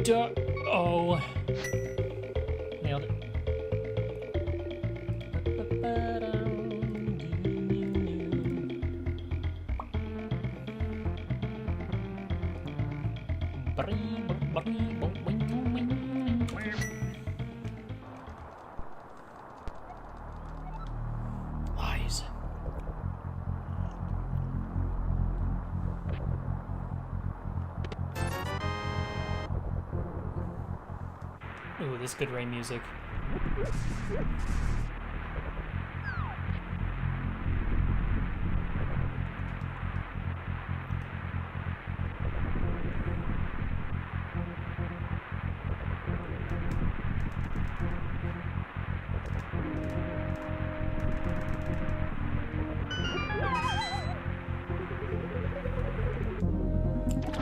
Duh. Oh. Nailed it. Lies. Ooh, this good rain music.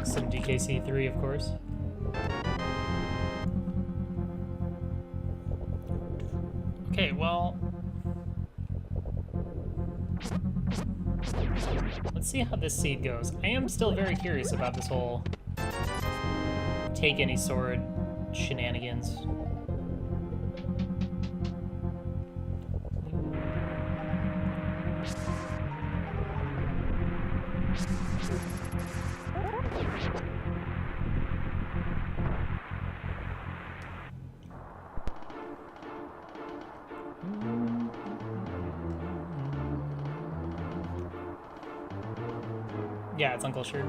Some DKC3, of course. Okay, well, let's see how this seed goes. I am still very curious about this whole take any sword shenanigans. Yeah, it's Uncle Sherd.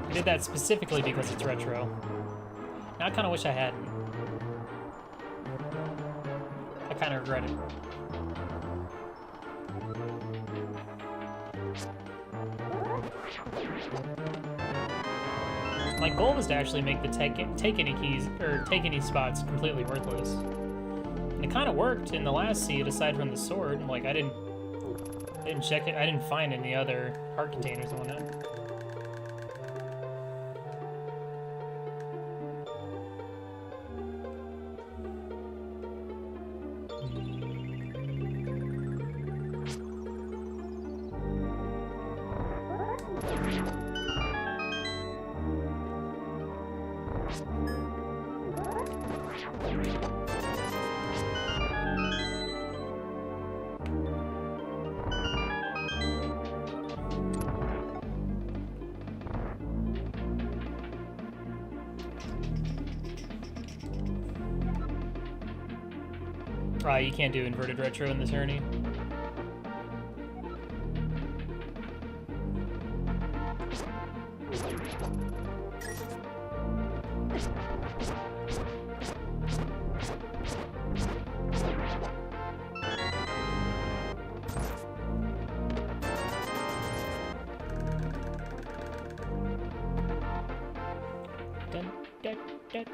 I did that specifically because it's retro. Now I kind of wish I hadn't. I kind of regret it. My goal was to actually make the take any keys or take any spots completely worthless. And it kind of worked in the last seed, aside from the sword. Like I didn't check it. I didn't find any other heart containers on it. You can't do inverted retro in this journey. Dun, dun, dun.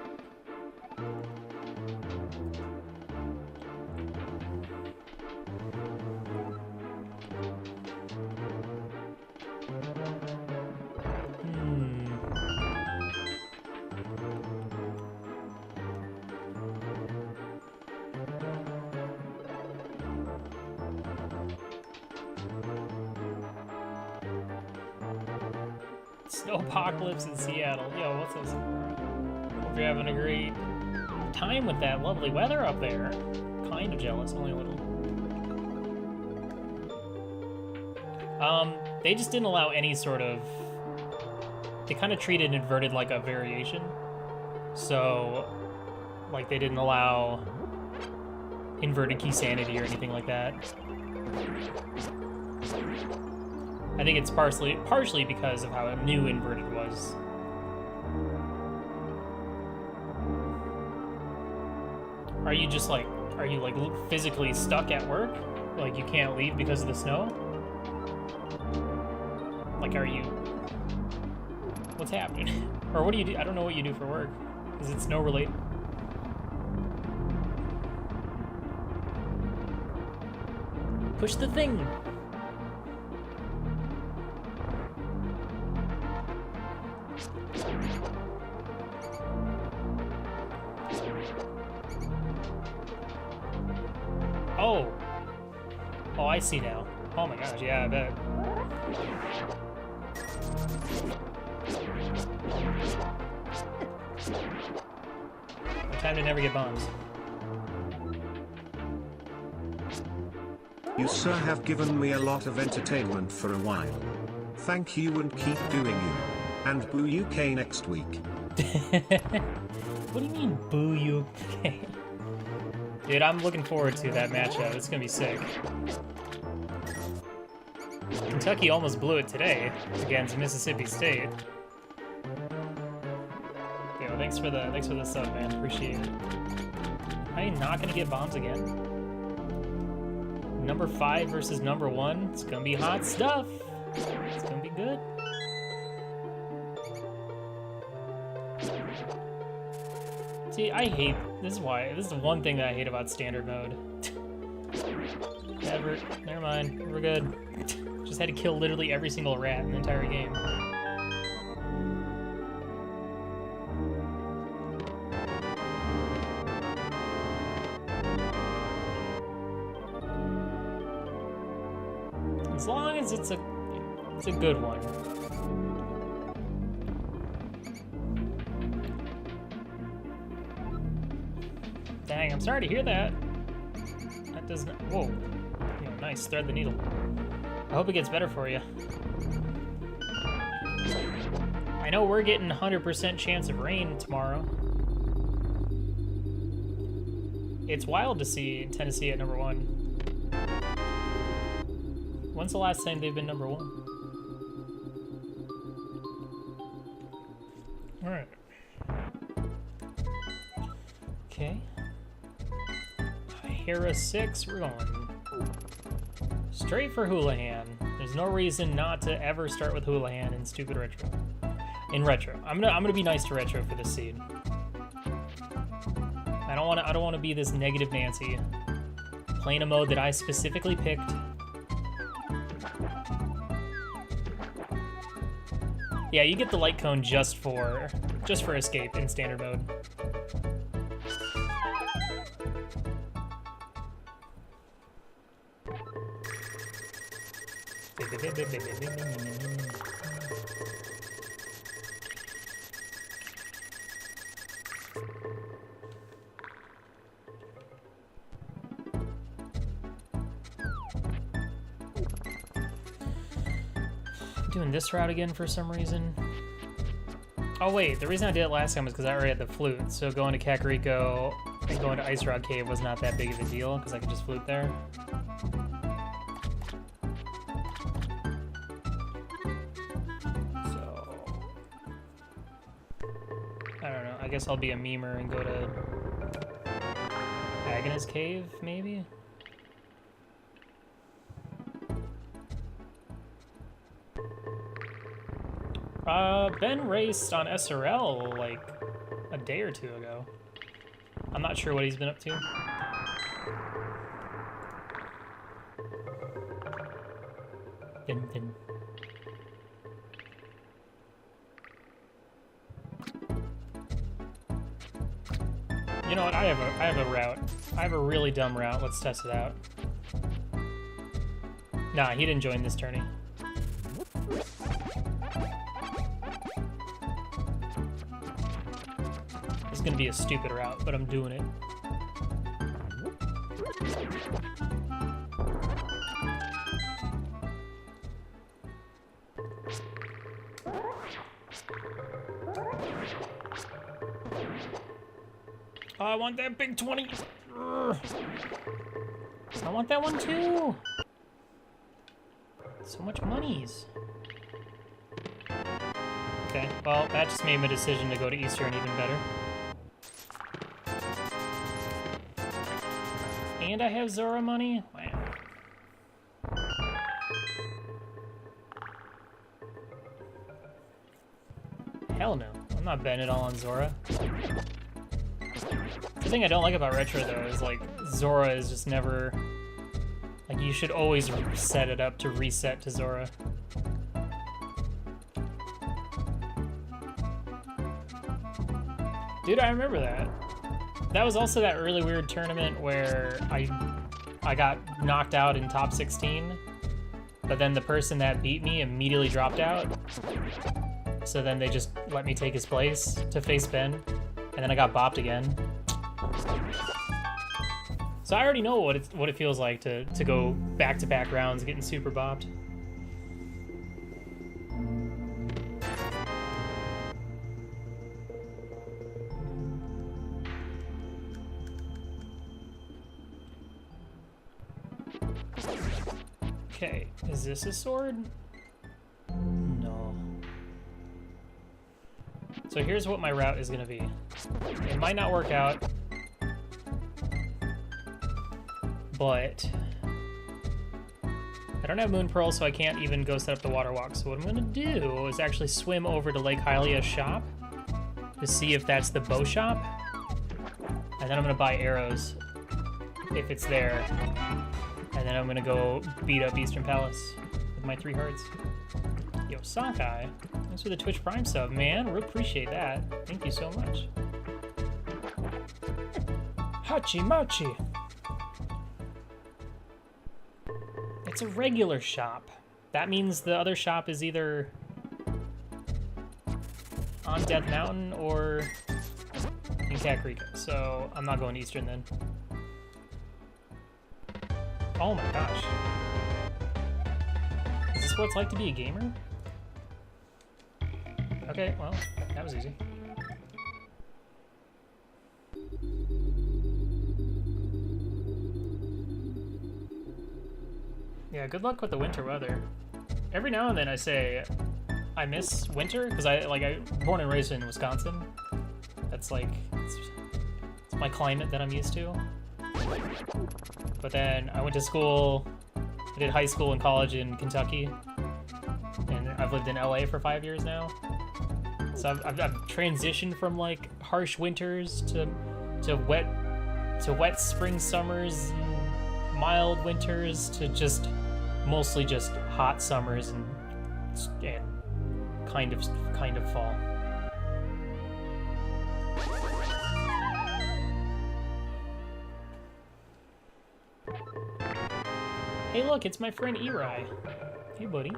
Snowpocalypse in Seattle. Yo, what's this? Hope you're having a great time with that lovely weather up there. Kind of jealous, only a little. They just didn't allow any sort of... They kind of treated inverted like a variation. So, like, they didn't allow inverted key sanity or anything like that. I think it's partially because of how new inverted was. Are you just like, are you like physically stuck at work? Like you can't leave because of the snow? Like are you, what's happening? Or what do you do? I don't know what you do for work. Is it snow related? Push the thing. Oh! Oh, I see now. Oh my gosh, yeah, I bet. Time to never get bombs. You, sir, have given me a lot of entertainment for a while. Thank you and keep doing you. And boo UK next week. What do you mean, boo UK? Dude, I'm looking forward to that matchup. It's gonna be sick. Kentucky almost blew it today against Mississippi State. Yo, thanks for the sub, man. Appreciate it. I am not gonna get bombs again. Number 5 versus number 1. It's gonna be hot stuff. It's gonna be good. See, I hate, this is the one thing that I hate about standard mode. Never mind, we're good. Just had to kill literally every single rat in the entire game. As long as it's a good one. Dang, I'm sorry to hear that. That does not, whoa. You know, nice, thread the needle. I hope it gets better for you. I know we're getting 100% chance of rain tomorrow. It's wild to see Tennessee at number 1. When's the last time they've been number 1? Alright. Okay. Hera 6, we're going straight for Houlihan. There's no reason not to ever start with Houlihan in stupid retro. In retro. I'm gonna be nice to retro for this seed. I don't wanna be this negative Nancy. Playing a mode that I specifically picked. Yeah, you get the light cone just for escape in standard mode. Doing this route again for some reason. Oh wait, the reason I did it last time was because I already had the flute, so going to Kakariko and going to Ice Rock Cave was not that big of a deal because I could just flute there. So I don't know, I guess I'll be a memer and go to Agnes Cave, maybe? Ben raced on SRL like a day or two ago. I'm not sure what he's been up to. Dun, dun. You know what? I have a route. I have a really dumb route. Let's test it out. Nah, he didn't join this tourney. It's gonna be a stupid route, but I'm doing it. Oh, I want that big 20. Urgh. I want that one too. So much monies. Okay, well, that just made my decision to go to Eastern even better. And I have Zora money? Wow. Hell no. I'm not betting it all on Zora. The thing I don't like about Retro, though, is, like, Zora is just never... Like, you should always set it up to reset to Zora. Dude, I remember that. That was also that really weird tournament where I got knocked out in top 16, but then the person that beat me immediately dropped out. So then they just let me take his place to face Ben, and then I got bopped again. So I already know what it feels like to go back-to-back rounds getting super bopped. Okay, is this a sword? No. So here's what my route is gonna be. It might not work out, but I don't have Moon Pearl, so I can't even go set up the water walk. So what I'm gonna do is actually swim over to Lake Hylia's shop to see if that's the bow shop, and then I'm gonna buy arrows if it's there, and then I'm gonna go beat up Eastern Palace with my 3 hearts. Yo, Sakai, thanks for the Twitch Prime sub, man. Really appreciate that. Thank you so much. Hachi Machi. It's a regular shop. That means the other shop is either on Death Mountain or in Kakariko. So I'm not going Eastern then. Oh my gosh. Is this what it's like to be a gamer? Okay, well, that was easy. Yeah, good luck with the winter weather. Every now and then I say I miss winter because I'm born and raised in Wisconsin. That's like it's my climate that I'm used to. But then I went to school. I did high school and college in Kentucky, and I've lived in LA for 5 years now. So I've transitioned from like harsh winters to wet spring summers, and mild winters to just mostly just hot summers and kind of fall. Hey look, it's my friend Eri. Hey buddy.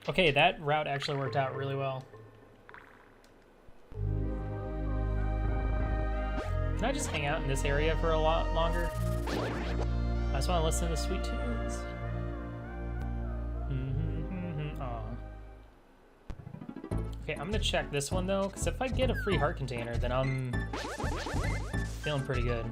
Okay, that route actually worked out really well. Can I just hang out in this area for a lot longer? I just want to listen to the sweet tunes. Aw. Okay, I'm gonna check this one though, because if I get a free heart container, then I'm feeling pretty good.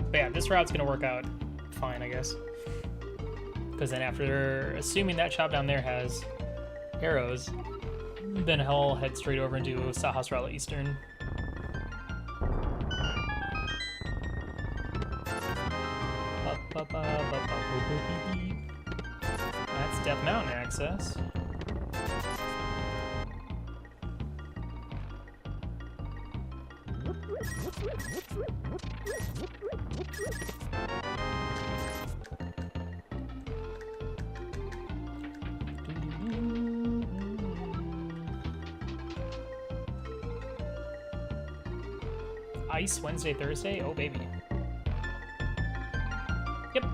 But yeah, this route's gonna work out fine, I guess. Because then after, assuming that shop down there has arrows, then I'll head straight over and do Sahas Rala Eastern. That's Death Mountain access. Ice Wednesday, Thursday? Oh, baby. Yep.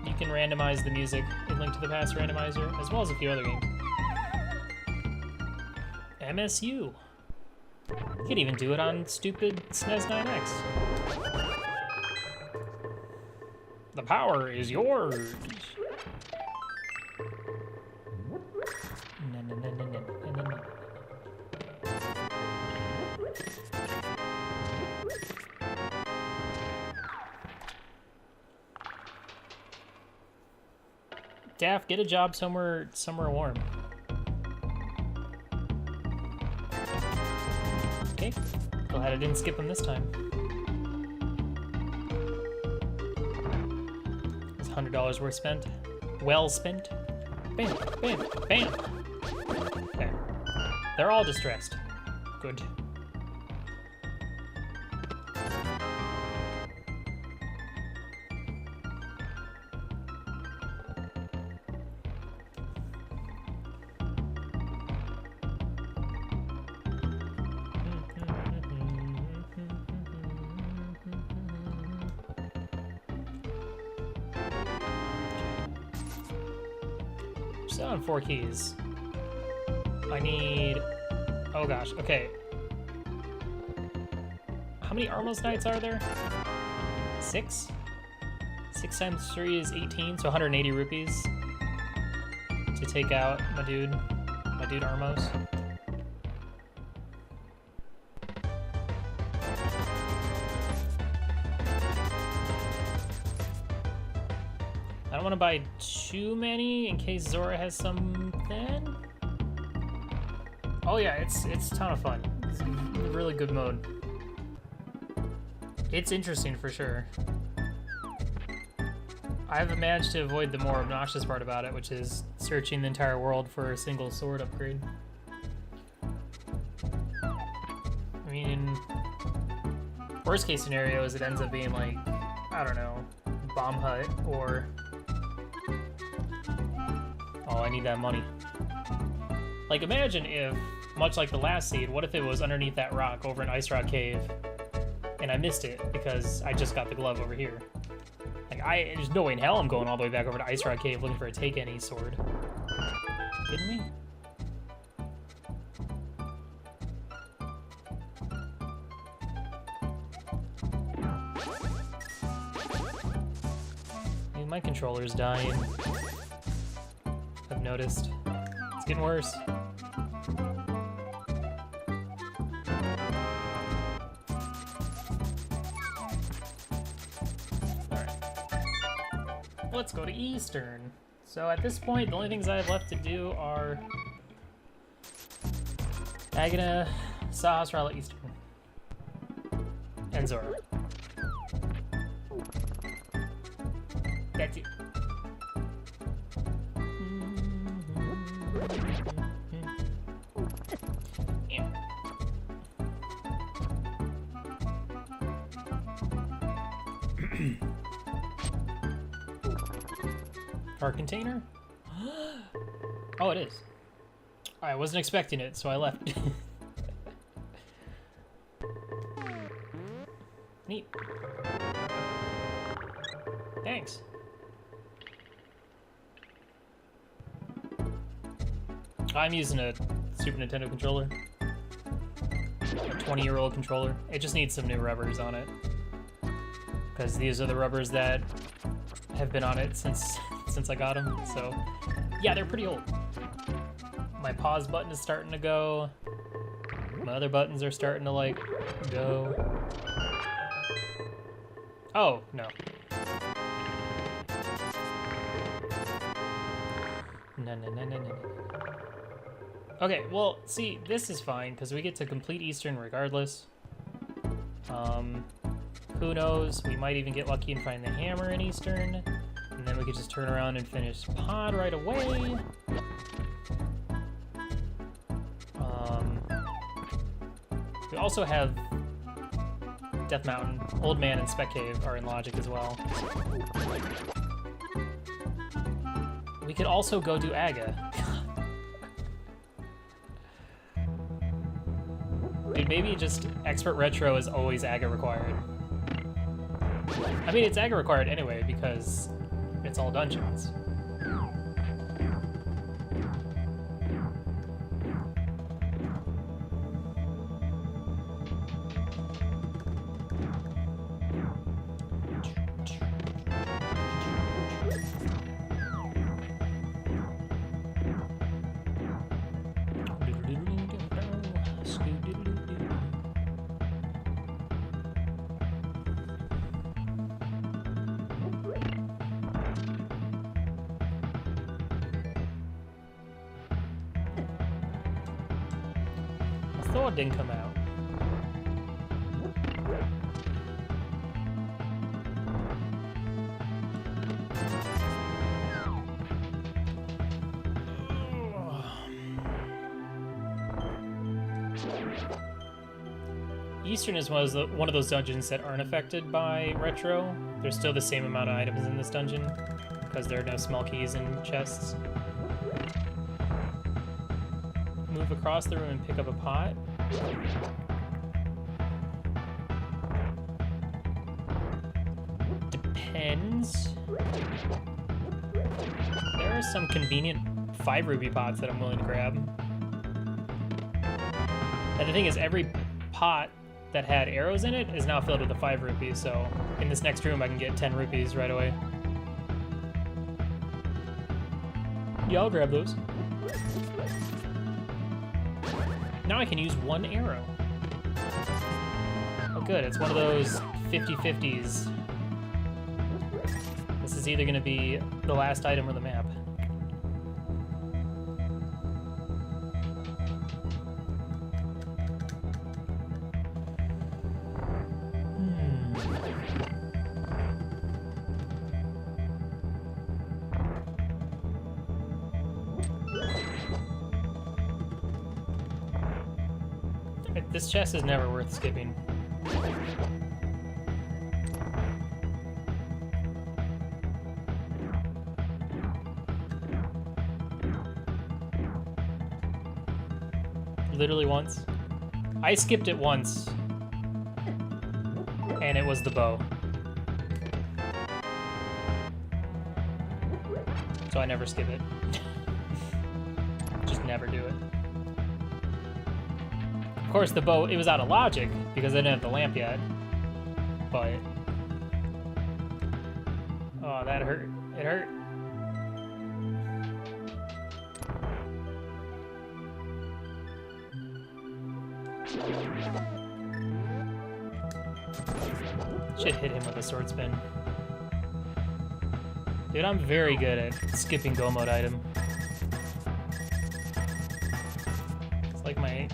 You can randomize the music in Link to the Past Randomizer, as well as a few other games. MSU. You could even do it on stupid SNES 9X. The power is yours. Daff, get a job somewhere warm. Okay, glad I didn't skip him this time. It's $100 worth spent. Well spent. Bam, bam, bam. There. They're all distressed. Good. still on 4 keys. I need... Oh gosh, okay. How many Armos Knights are there? 6? 6 times 3 is 18, so 180 rupees to take out my dude Armos. I don't want to buy too many in case Zora has something. Oh yeah, it's a ton of fun. It's a really good mode. It's interesting for sure. I've managed to avoid the more obnoxious part about it, which is searching the entire world for a single sword upgrade. I mean, worst case scenario is it ends up being like, I don't know, Bomb Hut or... Oh, I need that money. Like, imagine if, much like the last seed, what if it was underneath that rock over an Ice Rock Cave, and I missed it because I just got the glove over here. Like, there's no way in hell I'm going all the way back over to Ice Rock Cave looking for a Take Any sword. Kidding me? Dude, my controller's dying. I've noticed. It's getting worse. Let's go to Eastern. So at this point, the only things I have left to do are Agana, Sahasrara, Eastern, and Zora. That's it. Yeah. Our container? Oh, it is. I wasn't expecting it, so I left. Neat. Thanks. I'm using a Super Nintendo controller. A 20-year-old controller. It just needs some new rubbers on it. Because these are the rubbers that have been on it since I got them. So, yeah, they're pretty old. My pause button is starting to go. My other buttons are starting to, like, go. Oh, no. No. Okay, well, see, this is fine, because we get to complete Eastern regardless. Who knows? We might even get lucky and find the hammer in Eastern. And then we could just turn around and finish Pod right away. We also have Death Mountain. Old Man and Spec Cave are in Logic as well. We could also go do Aga. Dude, maybe just Expert Retro is always Aga required. I mean, it's Aga required anyway, because it's all dungeons. Thor didn't come out. Eastern is one of those dungeons that aren't affected by retro. There's still the same amount of items in this dungeon because there are no small keys in chests. Move across the room and pick up a pot. Depends. There are some convenient 5 rupee pots that I'm willing to grab. And the thing is, every pot that had arrows in it is now filled with the 5 rupees, so in this next room I can get 10 rupees right away. Yeah, I'll grab those. Now I can use 1 arrow. Oh good, it's one of those 50-50s. This is either gonna be the last item or the map. This chest is never worth skipping. Literally once. I skipped it once, and it was the bow. So I never skip it. Just never do it. Of course, the bow, it was out of logic because I didn't have the lamp yet, but... Oh, that hurt. It hurt. Should hit him with a sword spin. Dude, I'm very good at skipping go mode item. It's like my,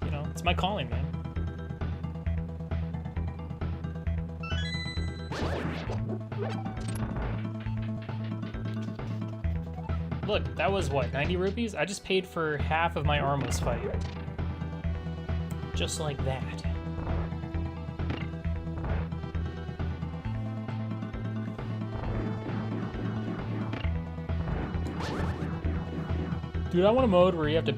you know, it's my calling, man. Look, that was what, 90 rupees? I just paid for half of my armless fight. Just like that. Dude, I want a mode where you have to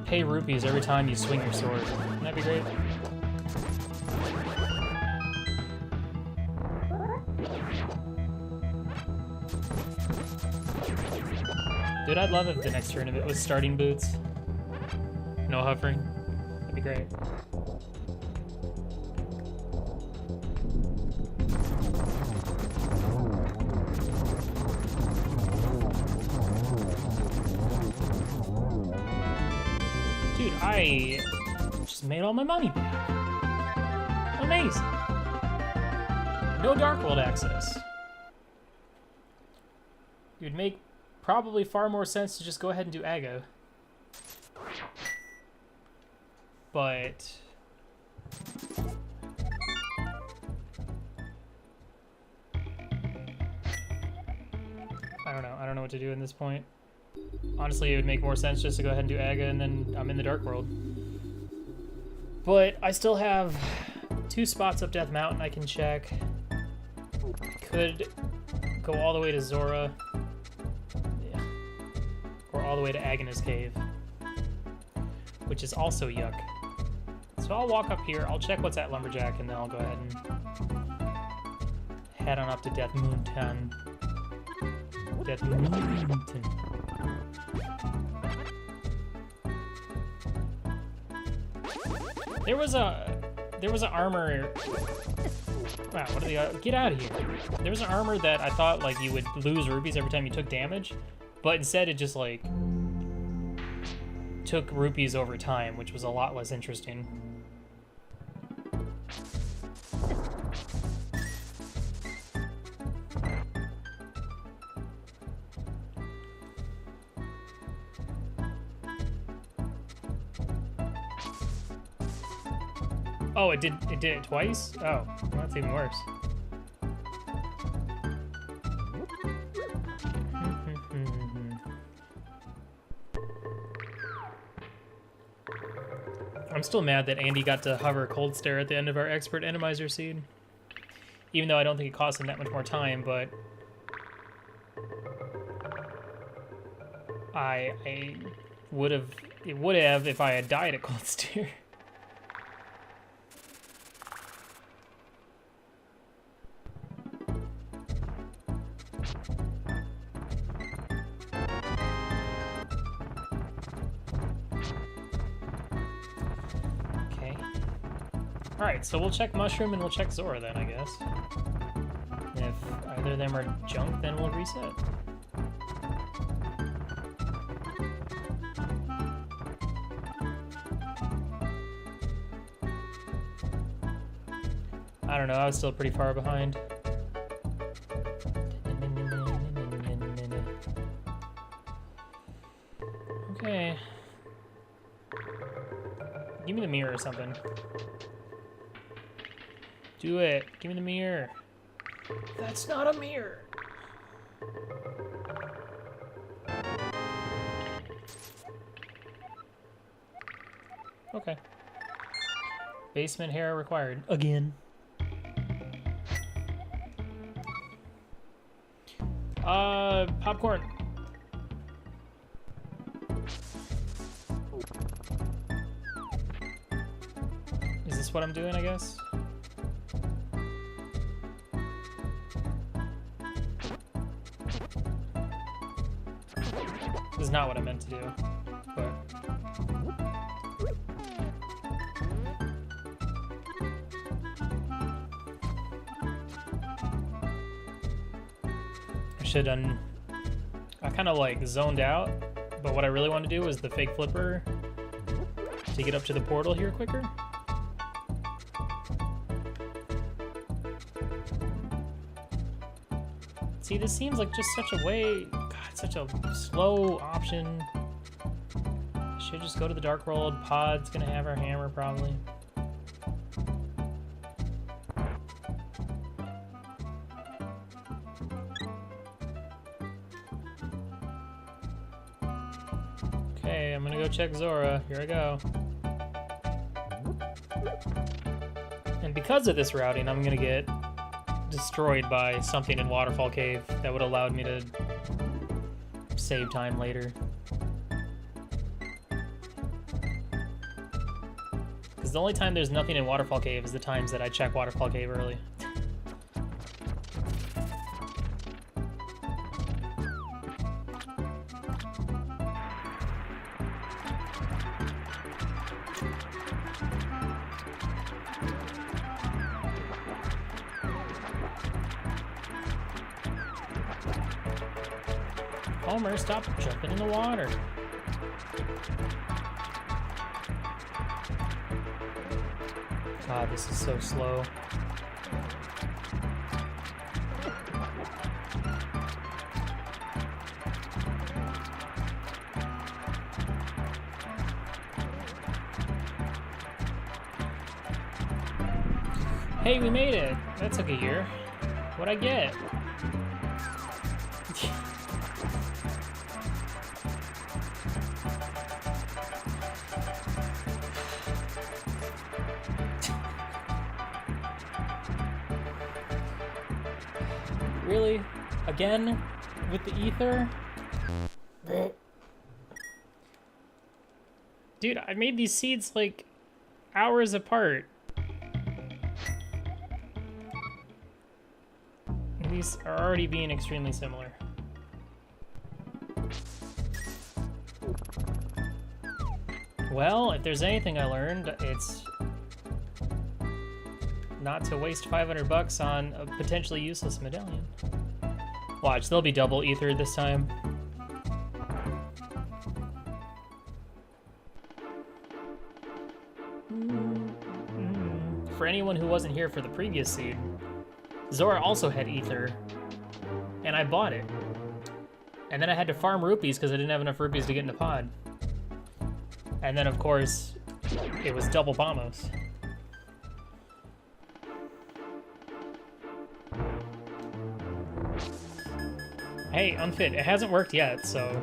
pay rupees every time you swing your sword. Wouldn't that be great? Dude, I'd love if the next tournament was starting boots. No hovering. That'd be great. Dude, I just made all my money back. Amazing. No Dark World access. It would make probably far more sense to just go ahead and do Aga. But... I don't know what to do in this point. Honestly, it would make more sense just to go ahead and do Aga and then I'm in the Dark World. But I still have 2 spots up Death Mountain I can check. Could go all the way to Zora. Yeah. Or all the way to Agnes Cave. Which is also yuck. So I'll walk up here, I'll check what's at Lumberjack, and then I'll go ahead and head on up to Death Mountain. Death Mountain. There was an armor. Wow, what are the? Get out of here! There was an armor that I thought like you would lose rupees every time you took damage, but instead it just like took rupees over time, which was a lot less interesting. Oh, it did it twice? Oh, well, that's even worse. I'm still mad that Andy got to hover cold stare at the end of our expert randomizer seed. Even though I don't think it cost him that much more time, but it would have if I had died at cold stare. Alright, so we'll check Mushroom and we'll check Zora then, I guess. And if either of them are junk, then we'll reset. I don't know, I was still pretty far behind. Okay. Give me the mirror or something. Do it. Give me the mirror. That's not a mirror. Okay. Basement hair required. Again. Popcorn. Is this what I'm doing, I guess? This is not what I meant to do, but... I should I kind of like zoned out, but what I really want to do is the fake flipper to get up to the portal here quicker. See, this seems like just such a way, God, such a slow option. Should just go to the Dark World. Pod's gonna have our hammer probably. Okay, I'm gonna go check Zora. Here I go. And because of this routing, I'm gonna get destroyed by something in Waterfall Cave that would have allowed me to save time later. Because the only time there's nothing in Waterfall Cave is the times that I check Waterfall Cave early. Homer, stop jumping in the water. God, this is so slow. Hey, we made it. That took a year. What'd I get? Really? Again? With the ether? Dude, I made these seeds like hours apart. And these are already being extremely similar. Well, if there's anything I learned, it's not to waste 500 bucks on a potentially useless medallion. Watch, they'll be double ether this time. For anyone who wasn't here for the previous seed, Zora also had ether, and I bought it. And then I had to farm rupees because I didn't have enough rupees to get in the pod. And then, of course, it was double bombos. Hey, unfit. It hasn't worked yet, so...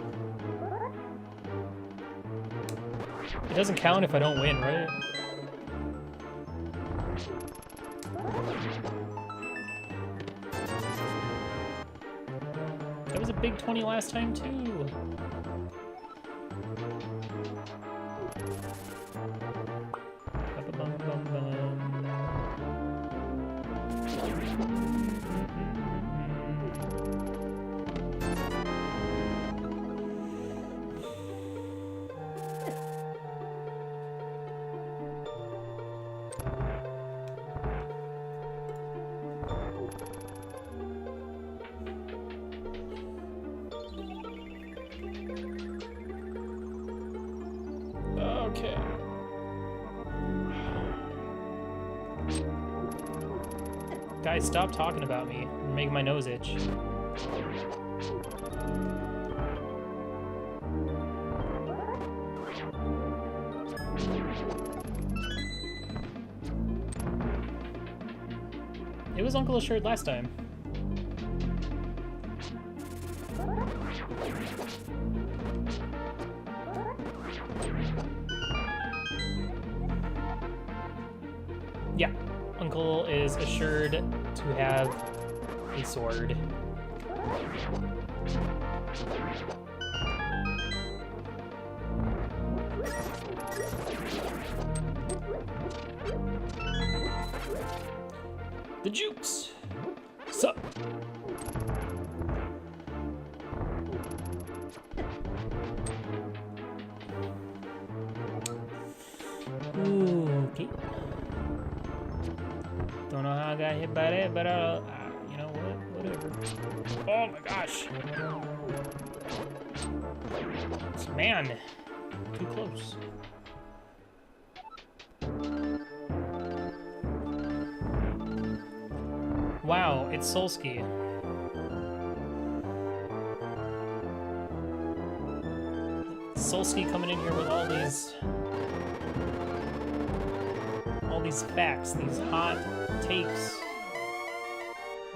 It doesn't count if I don't win, right? That was a big 20 last time, too. Guys, stop talking about me. You're making my nose itch. It was Uncle Assured last time. Yeah, Uncle is assured to have a sword. The Jukes! Sup? Okay. Don't know how I got hit by that, but you know what? Whatever. Oh my gosh! Man, too close. Wow, it's Solski. Solski coming in here with all these facts, these hot takes,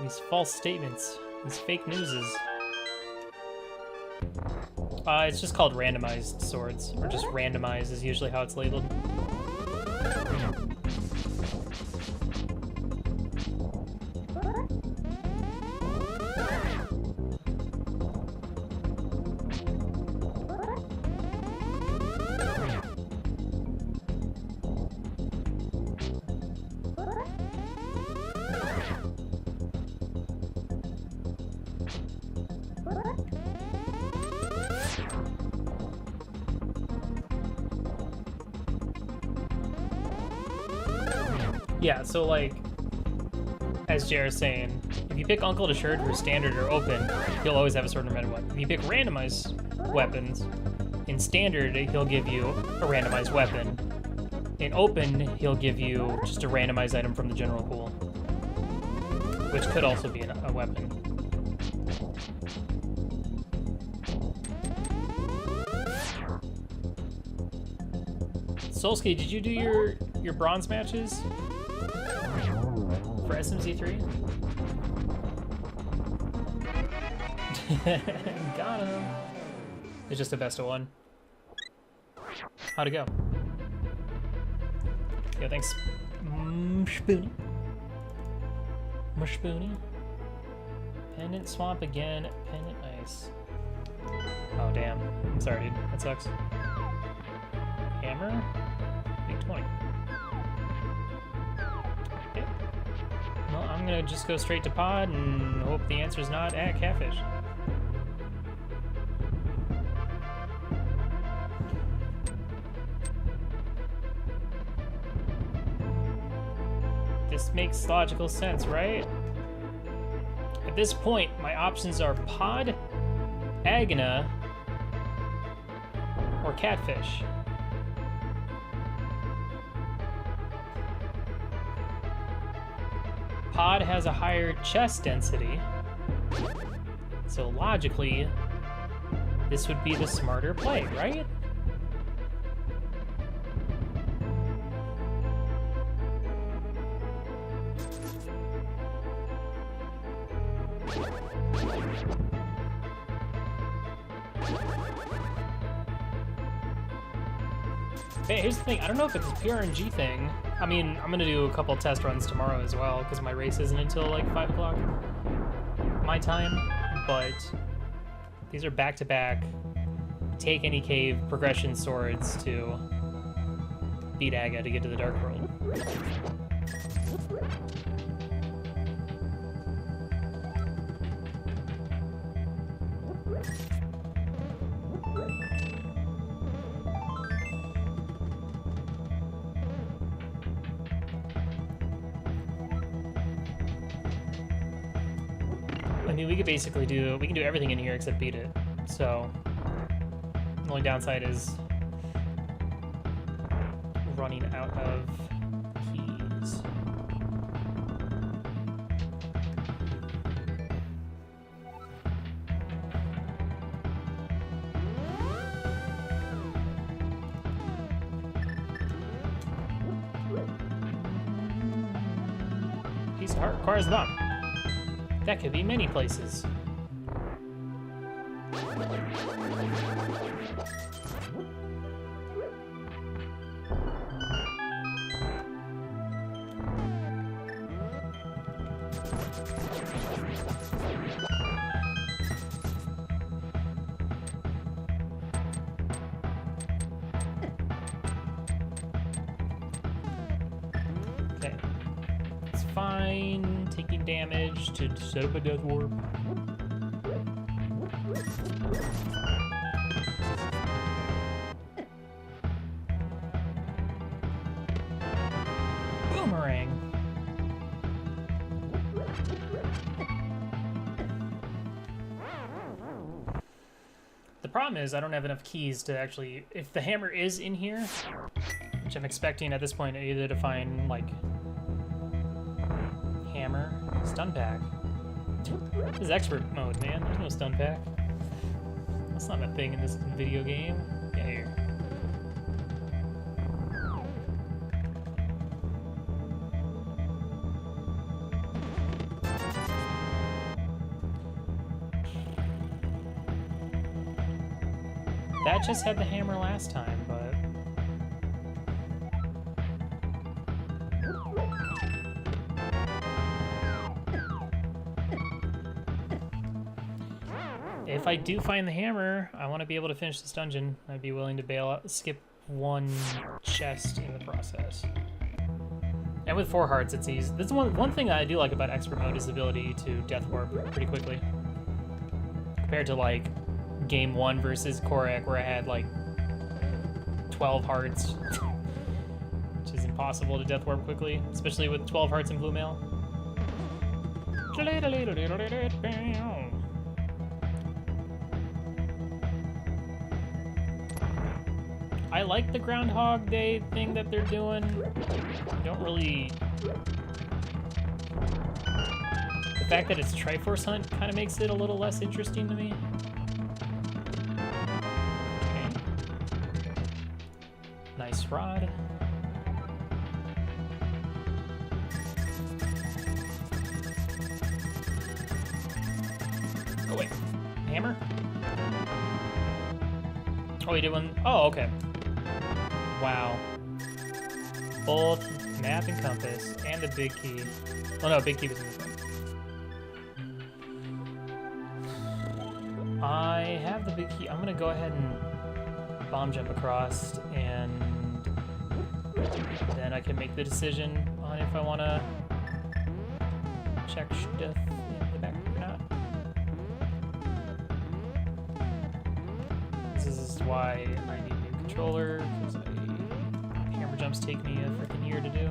these false statements, these fake newses. It's just called randomized swords, or just randomized is usually how it's labeled. Yeah, so like, as JR's saying, if you pick Uncle Assured for standard or open, he'll always have a sword no matter what. If you pick randomized weapons, in standard, he'll give you a randomized weapon. In open, he'll give you just a randomized item from the general pool, which could also be a weapon. Solski, did you do your bronze matches for SMZ3? Got him. It's just a best of one. How'd it go? Yeah, thanks. Spoony. Spoony. Pendant swamp again. Pendant ice. Oh, damn. I'm sorry, dude. That sucks. Hammer. Big 20. Okay. Well, I'm gonna just go straight to pod and hope the answer's not at catfish. This makes logical sense, right? At this point, my options are pod, Agna, or catfish. Pod has a higher chest density, so logically, this would be the smarter play, right? Hey, here's the thing, I don't know if it's a PRNG thing. I mean, I'm gonna do a couple test runs tomorrow as well, because my race isn't until like 5 o'clock my time, but these are back-to-back take any cave progression swords to beat Aga to get to the Dark World. I mean, we could basically we can do everything in here except beat it. So, the only downside is running out of keys. Piece of heart requires the bomb. That could be many places. Okay. It's fine. Taking damage to set up a death warp. Boomerang. The problem is I don't have enough keys to actually, if the hammer is in here, which I'm expecting at this point either to find like hammer, stun pack. This is expert mode, man. There's no stun pack. That's not a thing in this video game. Yeah, here. That just had the hammer last time, but... if I do find the hammer, I want to be able to finish this dungeon. I'd be willing to bail out, skip one chest in the process. And with 4 hearts, it's easy. That's one thing I do like about expert mode is the ability to death warp pretty quickly. Compared to like game 1 versus Korak, where I had like 12 hearts, which is impossible to death warp quickly, especially with 12 hearts in blue mail. I like the Groundhog Day thing that they're doing. I don't really... The fact that it's Triforce Hunt kind of makes it a little less interesting to me. Okay. Nice rod. Oh wait, hammer? Oh, he did one. Oh, okay. Wow. Both map and compass, and the big key. Oh no, big key was in the front. I have the big key. I'm gonna go ahead and bomb jump across, and then I can make the decision on if I wanna check stuff in the back or not. This is why I need a new controller, because hammer jumps take me a freaking year to do.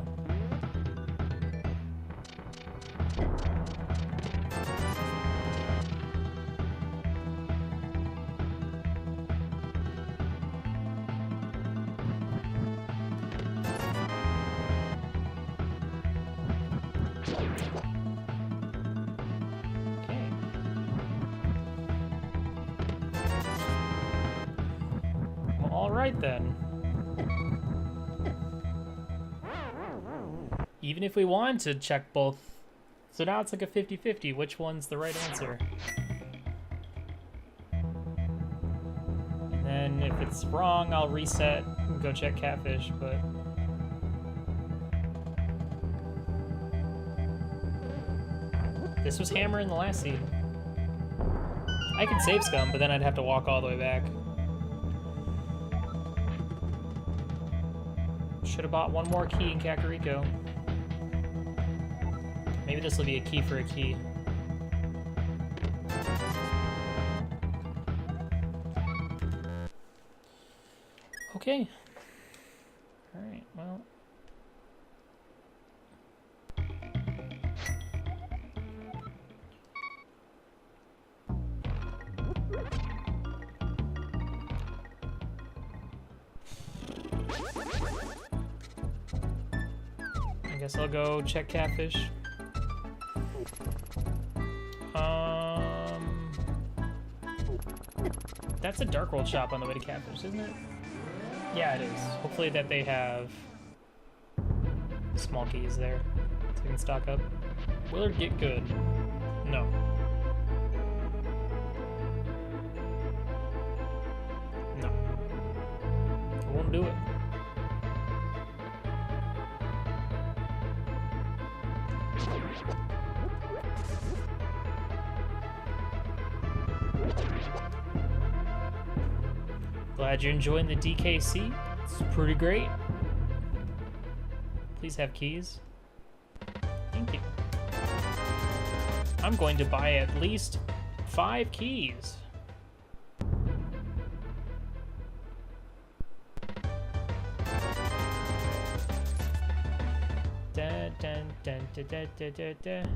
Alright then. Even if we wanted to check both, so now it's like a 50-50, which one's the right answer? And then if it's wrong, I'll reset and go check Catfish, but... This was hammer in the last seed. I could save scum, but then I'd have to walk all the way back. Should have bought one more key in Kakariko. Maybe this will be a key for a key. Okay. Alright, well. I guess I'll go check Catfish. That's a Dark World shop on the way to Catfish, isn't it? Yeah, it is. Hopefully that they have small keys there so we can stock up. Will it get good? No. No. It won't do it. Glad you're enjoying the DKC. It's pretty great. Please have keys. Thank you. I'm going to buy at least 5 keys. Dun, dun, dun, dun, dun, dun, dun, dun.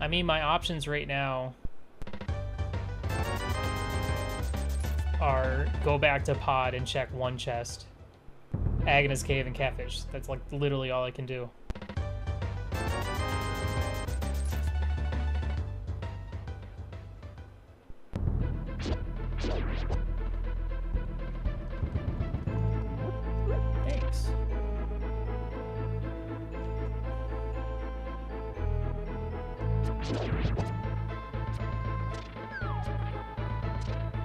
I mean, my options right now are go back to pod and check one chest, Agnes Cave, and Catfish. That's like literally all I can do. Thanks.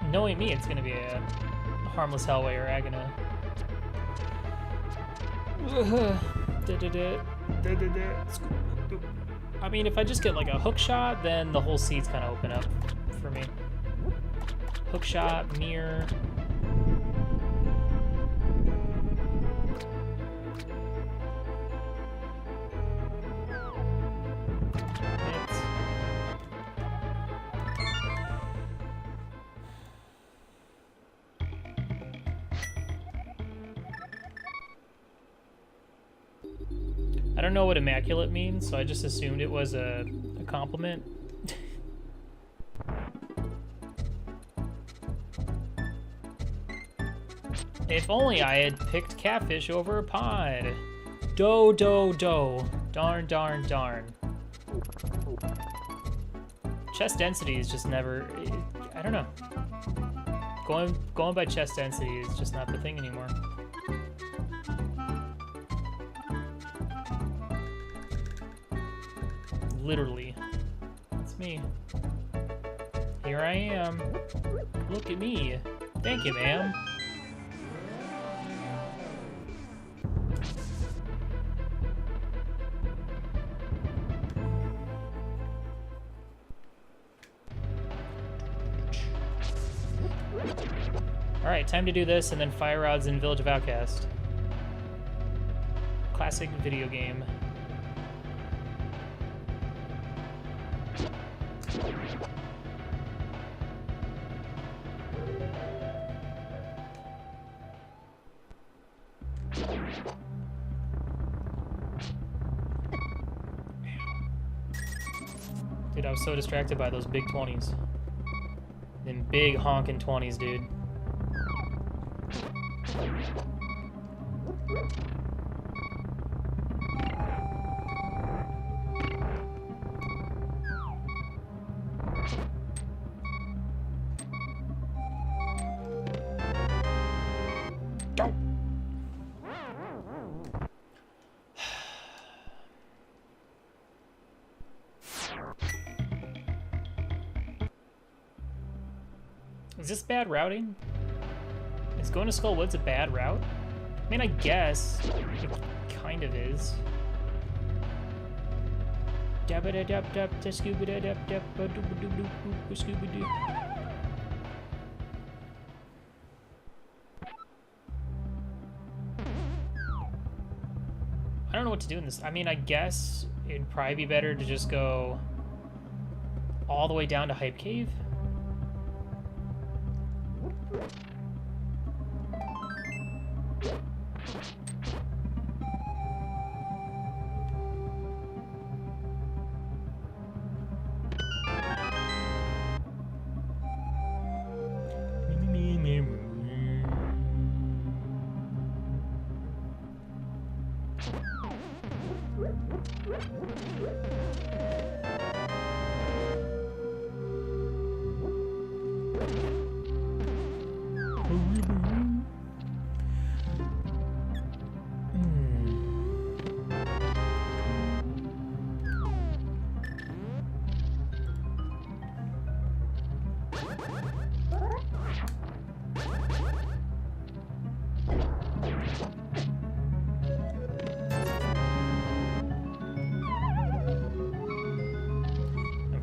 Knowing me, it's gonna be a harmless Hellway or Agana. I mean, if I just get like a hook shot, then the whole seat's kind of open up for me. Hook shot, mirror. I don't know what immaculate means, so I just assumed it was a compliment. If only I had picked Catfish over a pod. Do, do, do. Darn, darn, darn. Chest density is just never... I don't know. Going by chest density is just not the thing anymore. Literally. That's me. Here I am. Look at me. Thank you, ma'am. Alright, time to do this and then fire rods in Village of Outcast. Classic video game. Dude, I was so distracted by those big 20s. Them big honking 20s, dude. Is this bad routing? Is going to Skull Woods a bad route? I mean, I guess it kind of is. I don't know what to do in this. I mean, I guess it'd probably be better to just go all the way down to Hype Cave.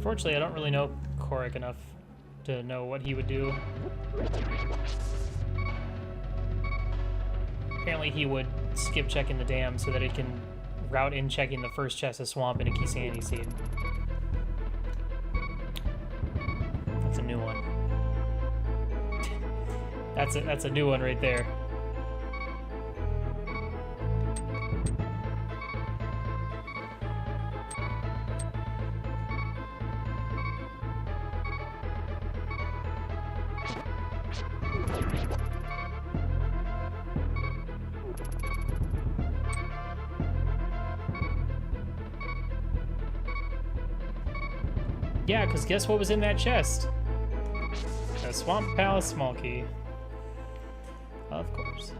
Unfortunately, I don't really know Korik enough to know what he would do. Apparently he would skip checking the dam so that it can route in checking the first chest of swamp and a Kisani seed. That's a new one. That's a new one right there. Yeah, because guess what was in that chest? A Swamp Palace small key. Of course.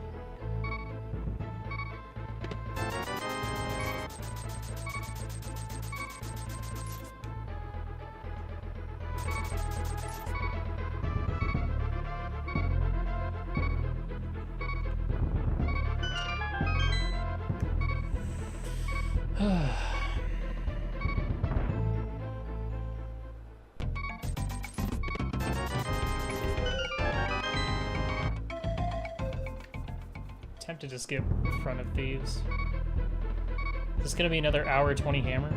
Tempted to skip Front of Thieves. Is this gonna be another hour 20 hammer?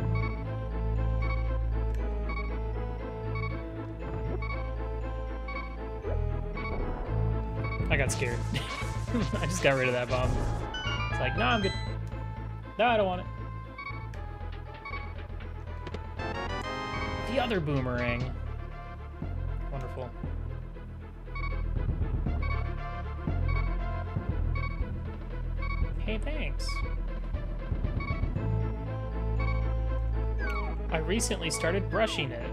I got scared. I just got rid of that bomb. It's like, no, I'm good. No, I don't want it. The other boomerang. Wonderful. Hey, thanks. I recently started brushing it.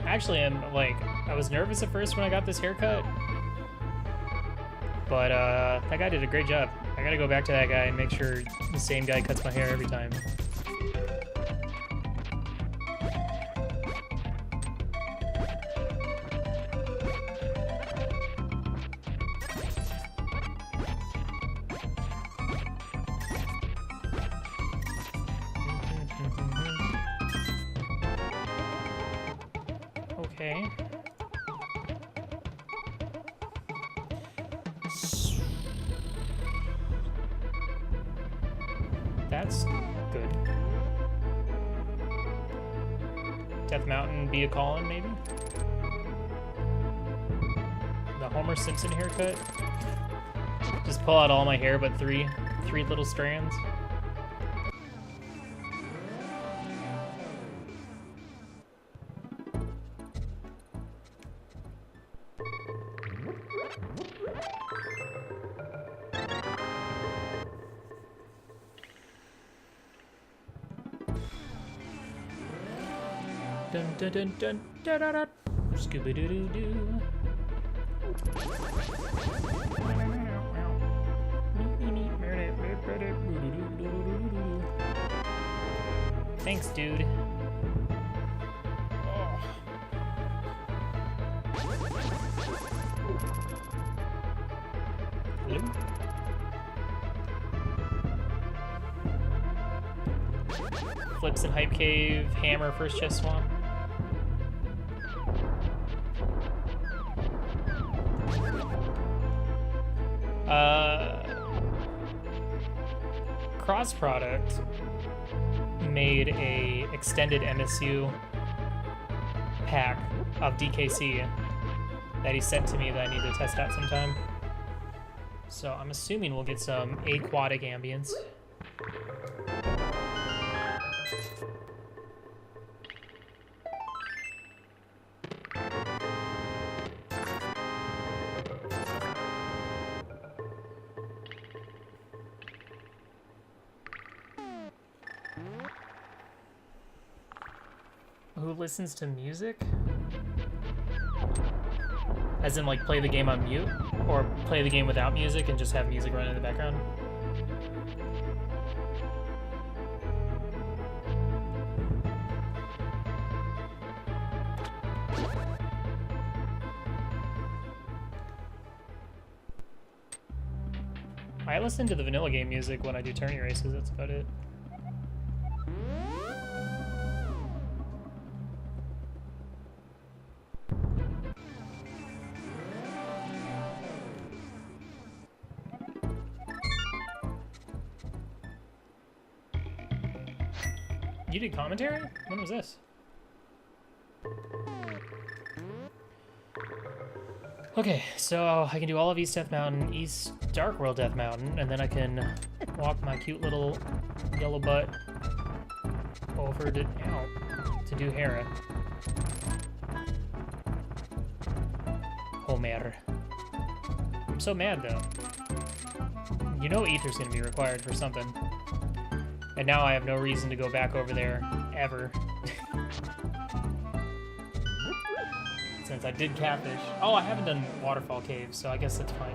Actually, I was nervous at first when I got this haircut, but that guy did a great job. I gotta go back to that guy and make sure the same guy cuts my hair every time. Okay. That's good. Death Mountain be a call-in, maybe? The Homer Simpson haircut? Just pull out all my hair but three little strands. Dun dun dun dun da da da. Scooby doo doo doo. Thanks, dude. Oh. Hello? Flips and Hype Cave, Hammer, First Chest Swamp. Cross Product made a extended MSU pack of DKC that he sent to me that I need to test out sometime. So I'm assuming we'll get some aquatic ambience. Who listens to music? As in, like, play the game on mute? Or play the game without music and just have music running in the background? I listen to the vanilla game music when I do tourney races, that's about it. You did commentary? When was this? Okay, so I can do all of East Death Mountain, East Dark World Death Mountain, and then I can walk my cute little yellow butt over to do Hera. Homer. I'm so mad though. You know Ether's gonna be required for something. And now I have no reason to go back over there, ever. Since I did Catfish. Oh, I haven't done Waterfall Caves, so I guess that's fine.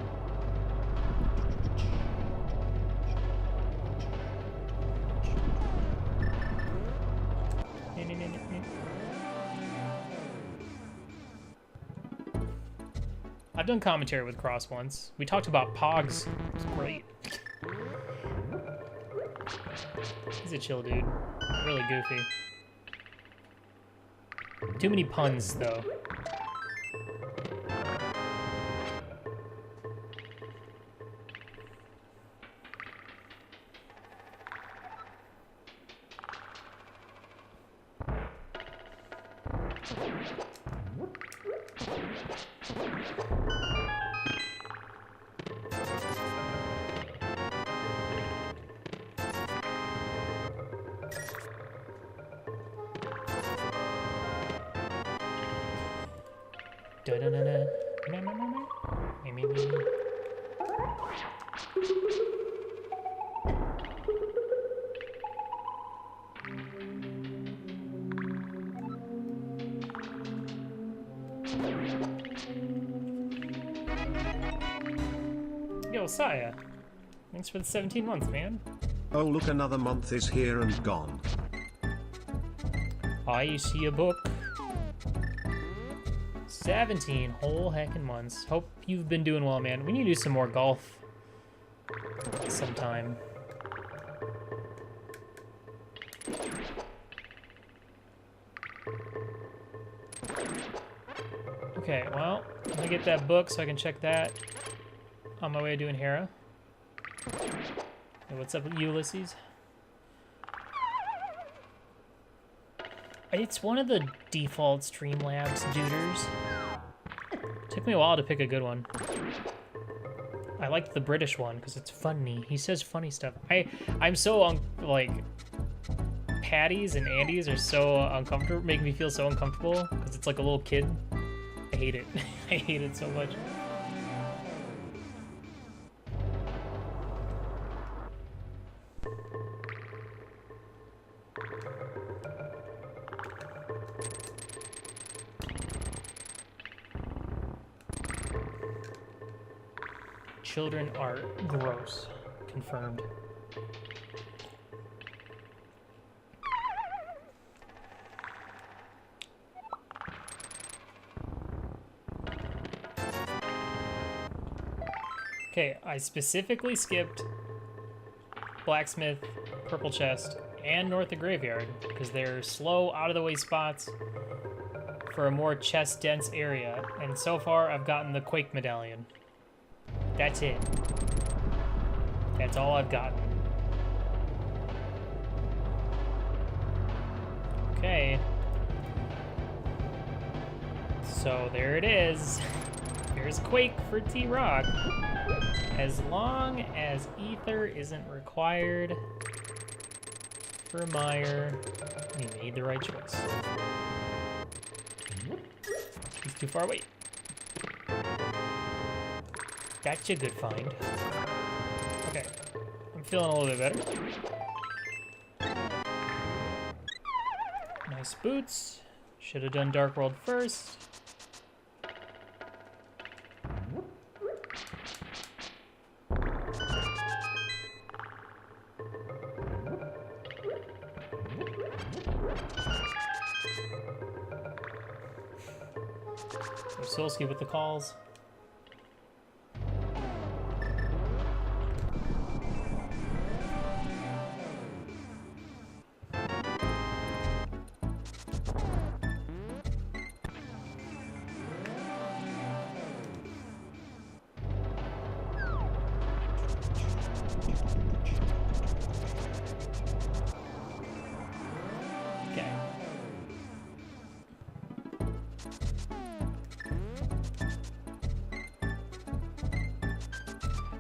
I've done commentary with Cross once. We talked about Pogs. It was great. He's a chill dude. Really goofy. Too many puns, though. Yo, Saya. Thanks for the 17 months, man. Oh look, another month is here and gone. I see a book. 17 whole heckin' months. Hope you've been doing well, man. We need to do some more golf sometime. Okay, well, I'm gonna get that book so I can check that on my way to doing Hera. Hey, what's up with Ulysses? It's one of the default Streamlabs duders. Took me a while to pick a good one. I liked the British one because it's funny. He says funny stuff. I'm so like Patties and Andes are so uncomfortable, make me feel so uncomfortable because it's like a little kid. I hate it. I hate it so much. Children are gross. Confirmed. Okay, I specifically skipped Blacksmith, Purple Chest, and North of Graveyard because they're slow, out-of-the-way spots for a more chest-dense area, and so far I've gotten the Quake Medallion. That's it. That's all I've gotten. Okay. So there it is. Here's Quake for T-Rock. As long as Ether isn't required for Meyer, we made the right choice. He's too far away. That's a good find. Okay, I'm feeling a little bit better. Nice boots. Should have done Dark World first. Solsky with the calls.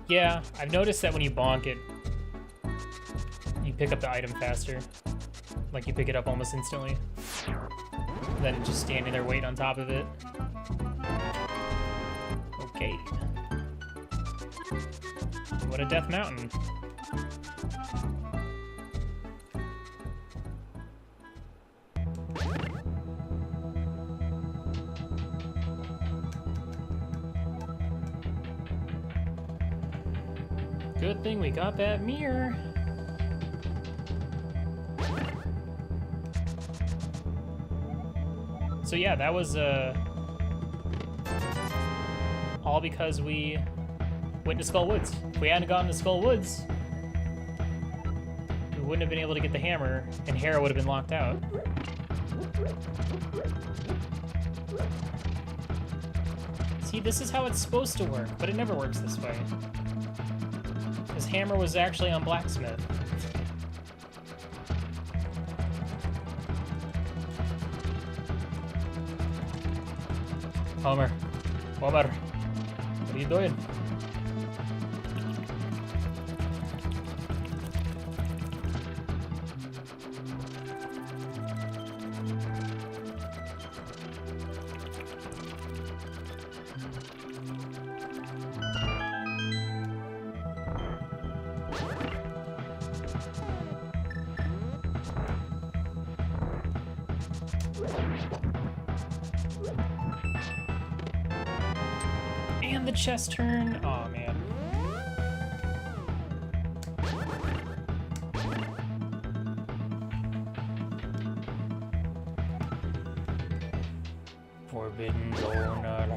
Yeah, I've noticed that when you bonk it, you pick up the item faster. Like you pick it up almost instantly. Than just standing there waiting on top of it. Okay. What a Death Mountain. Good thing we got that mirror. So yeah, that was all because we went to Skull Woods. If we hadn't gone to Skull Woods, we wouldn't have been able to get the hammer, and Hera would have been locked out. See, this is how it's supposed to work, but it never works this way. His hammer was actually on Blacksmith. Homer, what are you doing? And the chest turn. Oh man. Forbidden donut.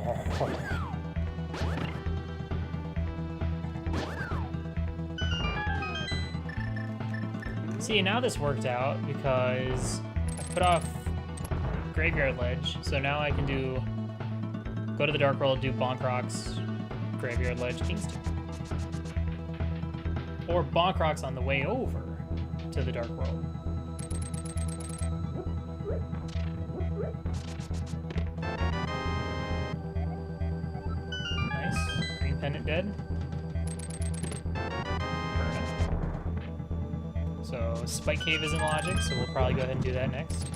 See, now this worked out because I put off Graveyard Ledge, so now I can go to the Dark World, do Bonk Rocks, Graveyard Ledge, Kingston. Or Bonk Rocks on the way over to the Dark World. Nice. Green Pendant dead. So Spike Cave isn't logic, so we'll probably go ahead and do that next.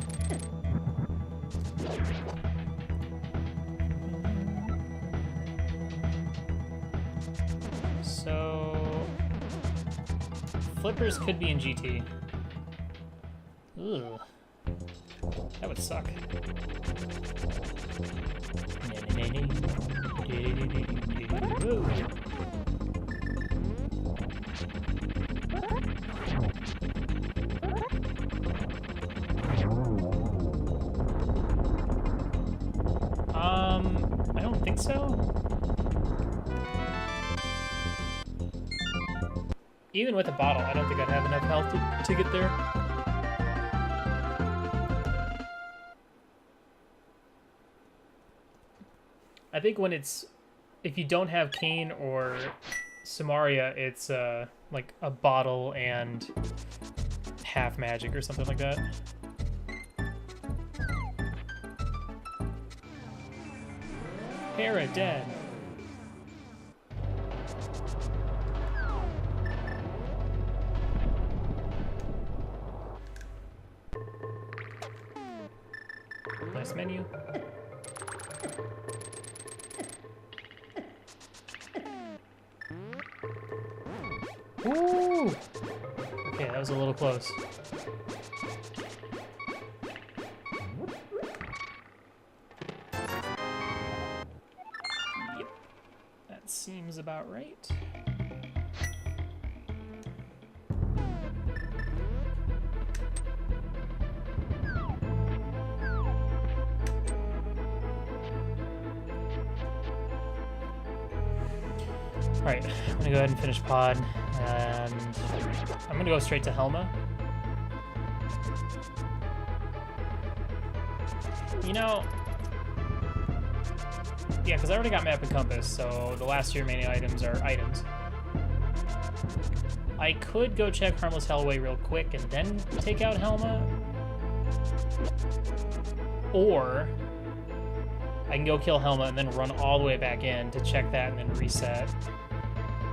So Flippers could be in GT. Ugh. That would suck. I don't think so. Even with a bottle, I don't think I'd have enough health to get there. I think when if you don't have Kane or Samaria, it's like a bottle and half magic or something like that. Hera dead. Nice menu. Ooh! Okay, that was a little close. seems about right. Alright, I'm gonna go ahead and finish pod, and I'm gonna go straight to Helma. You know, yeah, because I already got map and compass, so the last 2 remaining items are items. I could go check Harmless Hellway real quick and then take out Helma, or I can go kill Helma and then run all the way back in to check that and then reset.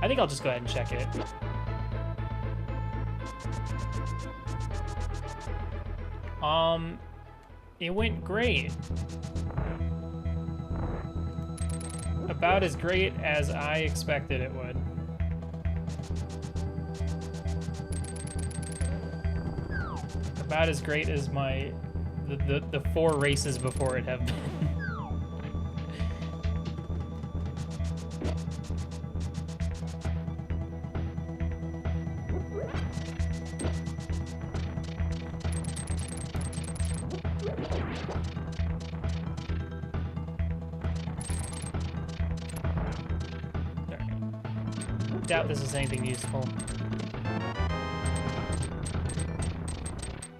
I think I'll just go ahead and check it. It went great. About as great as I expected it would. About as great as the 4 races before it have been. Doubt this is anything useful.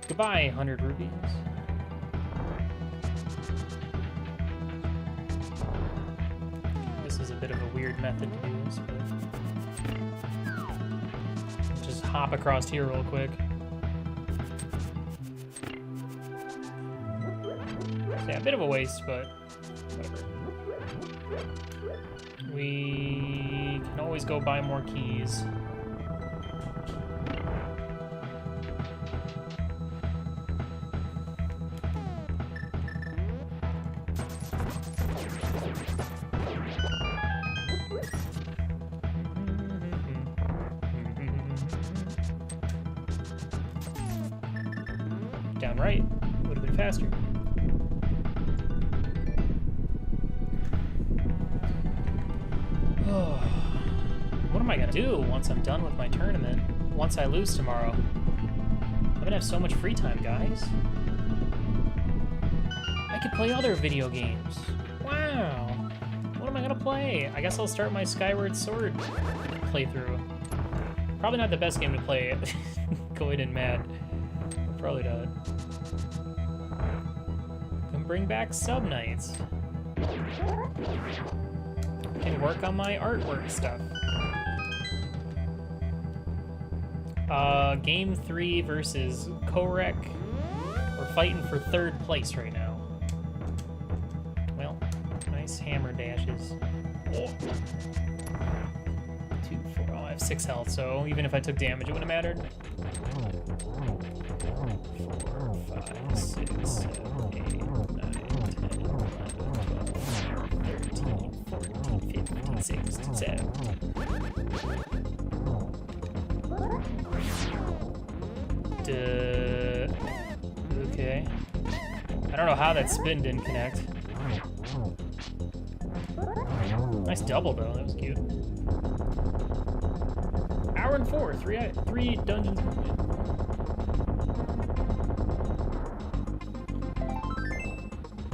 Goodbye, 100 rupees. This is a bit of a weird method to do this, but just hop across here real quick. Yeah, a bit of a waste, but whatever. We can always go buy more keys. Down right would have been faster. What am I gonna do once I'm done with my tournament? Once I lose tomorrow? I'm gonna have so much free time, guys. I could play other video games. Wow. What am I gonna play? I guess I'll start my Skyward Sword playthrough. Probably not the best game to play. Going in mad. Probably not. Can bring back sub nights. Can work on my artwork stuff. Game 3 versus Korek. We're fighting for 3rd place right now. Well, nice hammer dashes. 2, 4. Oh, I have 6 health, so even if I took damage, it wouldn't have mattered. 4, 5, 6, 7, 8, 9, 10, 11, 12, 13, 14, 15, 16, 17. Okay. I don't know how that spin didn't connect. Nice double though, that was cute. Hour and 4, 3 dungeons.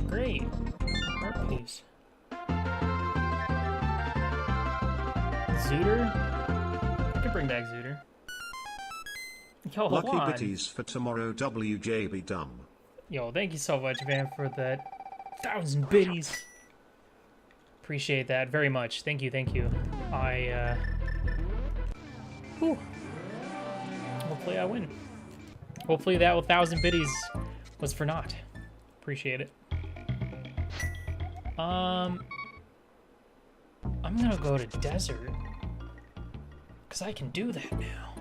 Great. Art piece. Zooter? I could bring back Zooter. Yo, hold Lucky on. bitties for tomorrow, WJB Dumb. Yo, thank you so much, man, for that 1,000 biddies. Appreciate that very much. Thank you, thank you. Whew. Hopefully I win. Hopefully that 1,000 biddies was for naught. Appreciate it. I'm gonna go to desert. Because I can do that now.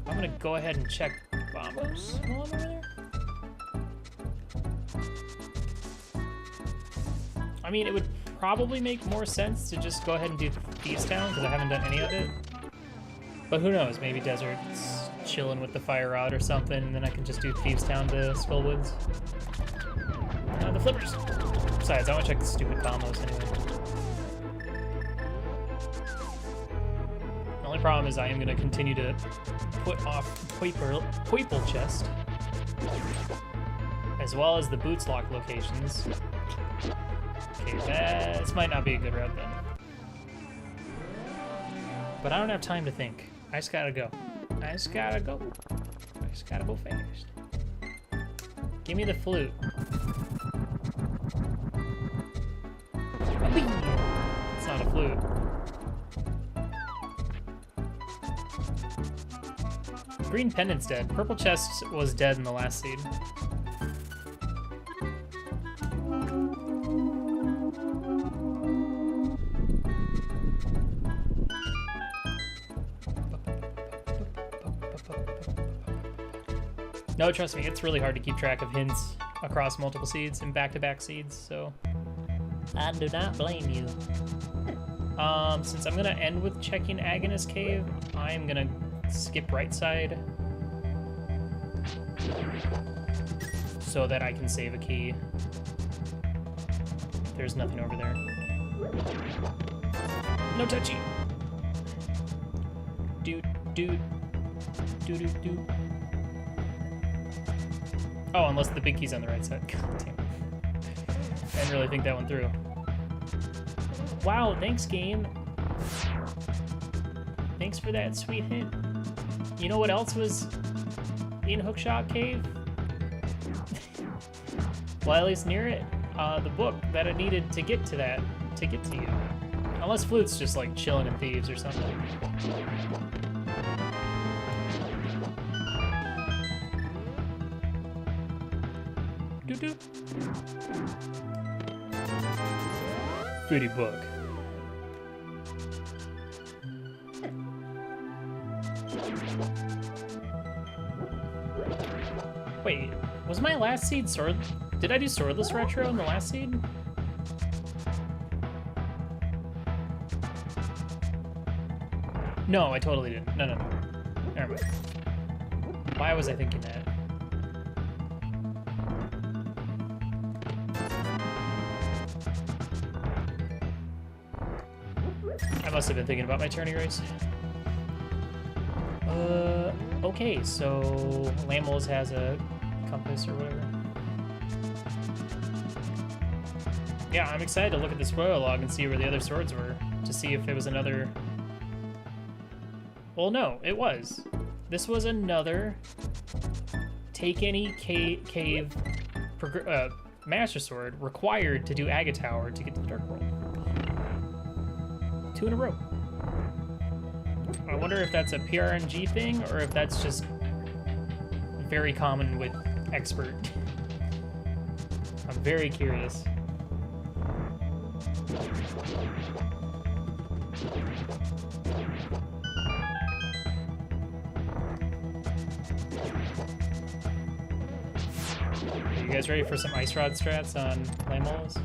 I'm gonna go ahead and check bombos while I'm over there. I mean, it would probably make more sense to just go ahead and do Thieves Town, because I haven't done any of it. But who knows, maybe Desert's chilling with the Fire Rod or something, and then I can just do Thieves Town to Skullwoods. The flippers! Besides, I want to check the stupid combos anyway. only problem is I am going to continue to put off Poiple chest, as well as the boots lock locations. Okay, this might not be a good route then. But I don't have time to think. I just gotta go. I just gotta go fast. Give me the flute. It's not a flute. Green pendant's dead. Purple chest was dead in the last seed. No, trust me, it's really hard to keep track of hints across multiple seeds and back-to-back seeds, so I do not blame you. Since I'm gonna end with checking Agonist Cave, I'm gonna skip right side so that I can save a key. There's nothing over there. No touchy. Doot. Oh, unless the big key's on the right side. God damn. I didn't really think that one through. Wow, thanks, game. Thanks for that sweet hint. You know what else was in Hookshot Cave? Well, at least near it. The book that I needed to get to that, to get to you. Unless Flute's just like chilling in Thieves or something. Doo-doo. Pretty book. Wait, was my last seed sword? Did I do swordless retro in the last seed? No, I totally didn't. No. Never mind. Why was I thinking that? I must have been thinking about my tourney race. Okay, so Lamels has a compass or whatever. Yeah, I'm excited to look at the spoiler log and see where the other swords were, to see if it was another... Well, no, it was. This was another Take Any Cave Master Sword required to do Aga Tower to get to the Dark World. 2 in a row. I wonder if that's a PRNG thing or if that's just very common with Expert. I'm very curious. Are you guys ready for some Ice Rod strats on Lamels?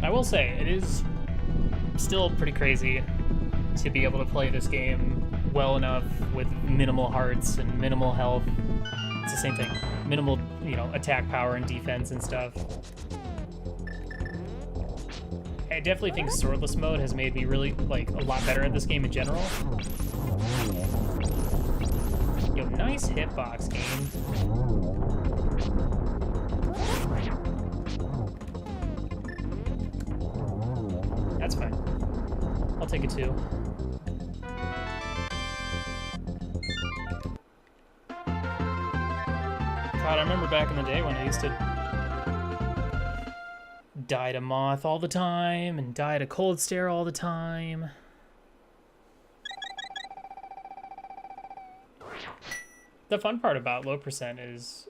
I will say, it is still pretty crazy to be able to play this game well enough with minimal hearts and minimal health. It's the same thing. Minimal, you know, attack power and defense and stuff. I definitely think swordless mode has made me really, like, a lot better at this game in general. Yo, nice hitbox, game. That's fine. I'll take it too. God, I remember back in the day when I used to die to Moth all the time and die to Cold Stare all the time. The fun part about low percent is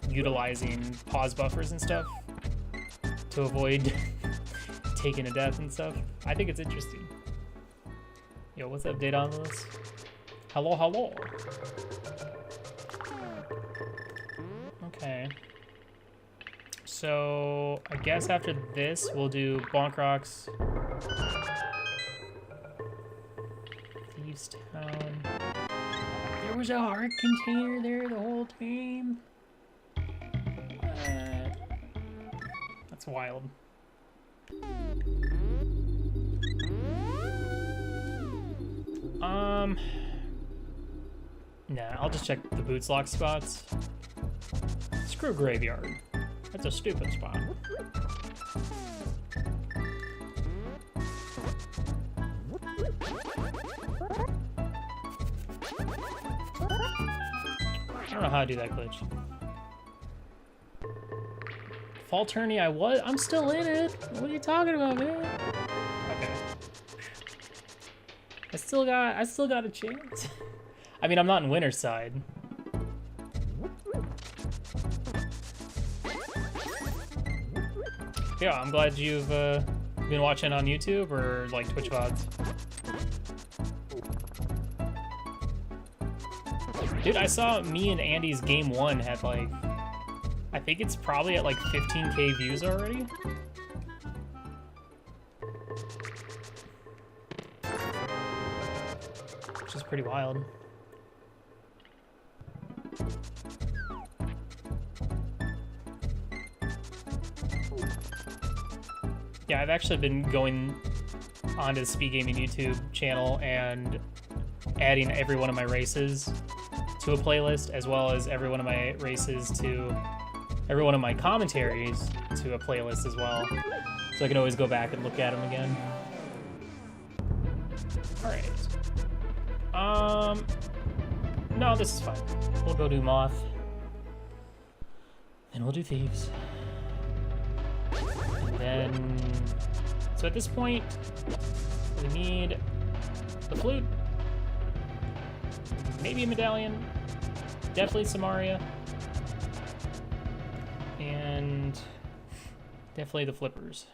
utilizing pause buffers and stuff to avoid taking a death and stuff. I think it's interesting. Yo, what's up, Data on this? Hello, hello. Okay. So, I guess after this, we'll do Bonk Rocks. Thieves Town. was a heart container there the whole time. That's wild. Nah, I'll just check the boots lock spots. Screw graveyard. That's a stupid spot. I don't know how to do that glitch. Fall tourney, I'm still in it. What are you talking about, man? Okay. I still got a chance. I mean, I'm not in winner's side. Yeah, I'm glad you've been watching on YouTube or like Twitch VODs. Dude, I saw me and Andy's game 1 had like, I think it's probably at like 15K views already. Which is pretty wild. Yeah, I've actually been going onto the Speed Gaming YouTube channel and adding every one of my races to a playlist, as well as every one of my commentaries to a playlist as well. So I can always go back and look at them again. Alright. No, this is fine. We'll go do Moth. Then we'll do Thieves. And then... So at this point, we need the flute. Maybe a medallion. Definitely Samaria. And definitely the flippers.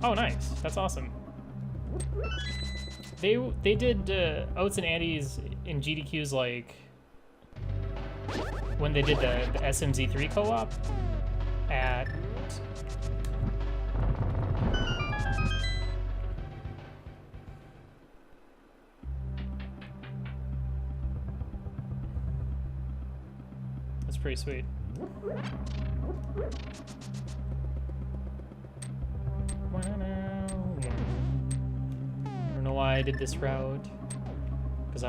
Oh, nice. That's awesome. They did Oats and Andy's in GDQ's like when they did the SMZ3 co-op at that's pretty sweet. I don't know why I did this route, because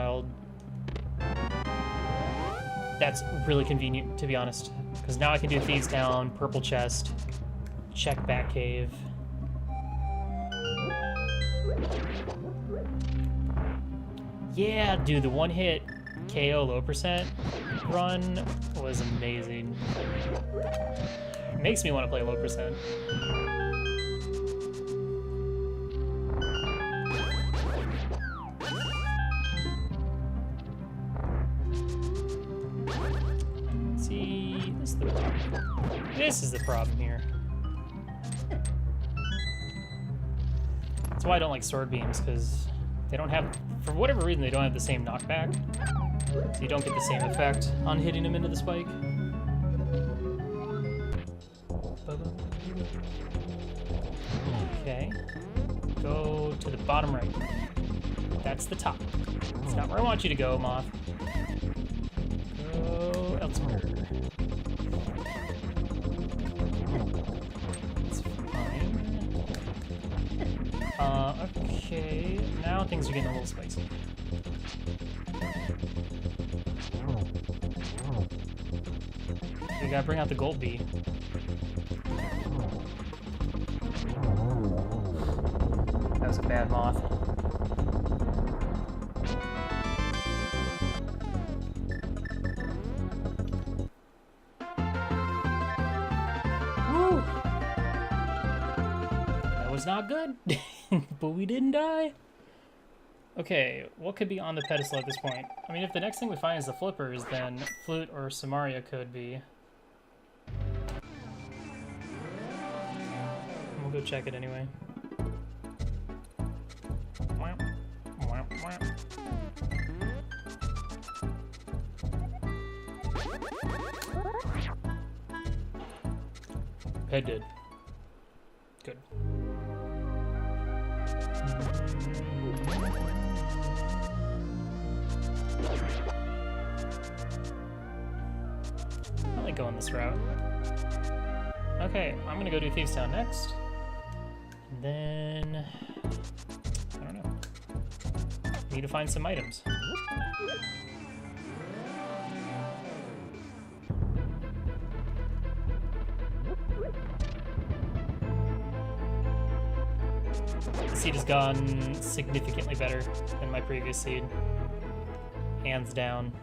that's really convenient, to be honest, because now I can do Thieves Town, Purple Chest, check Batcave. Yeah, dude, the one-hit KO low percent run was amazing. It makes me want to play low percent. This is the problem here. That's why I don't like sword beams, because they don't have, for whatever reason, they don't have the same knockback. So you don't get the same effect on hitting them into the spike. Okay. Go to the bottom right. That's the top. That's not where I want you to go, Moth. Go elsewhere. Okay, now things are getting a little spicy. We gotta bring out the gold bee. That was a bad moth. Woo! That was not good. But we didn't die. Okay, what could be on the pedestal at this point? I mean, if the next thing we find is the flippers, then flute or Samaria could be. We'll go check it anyway. Head did. Good. like going this route. Okay, I'm gonna go do Thieves Town next. And then... I don't know. Need to find some items. The seed has gone significantly better than my previous seed. Hands down.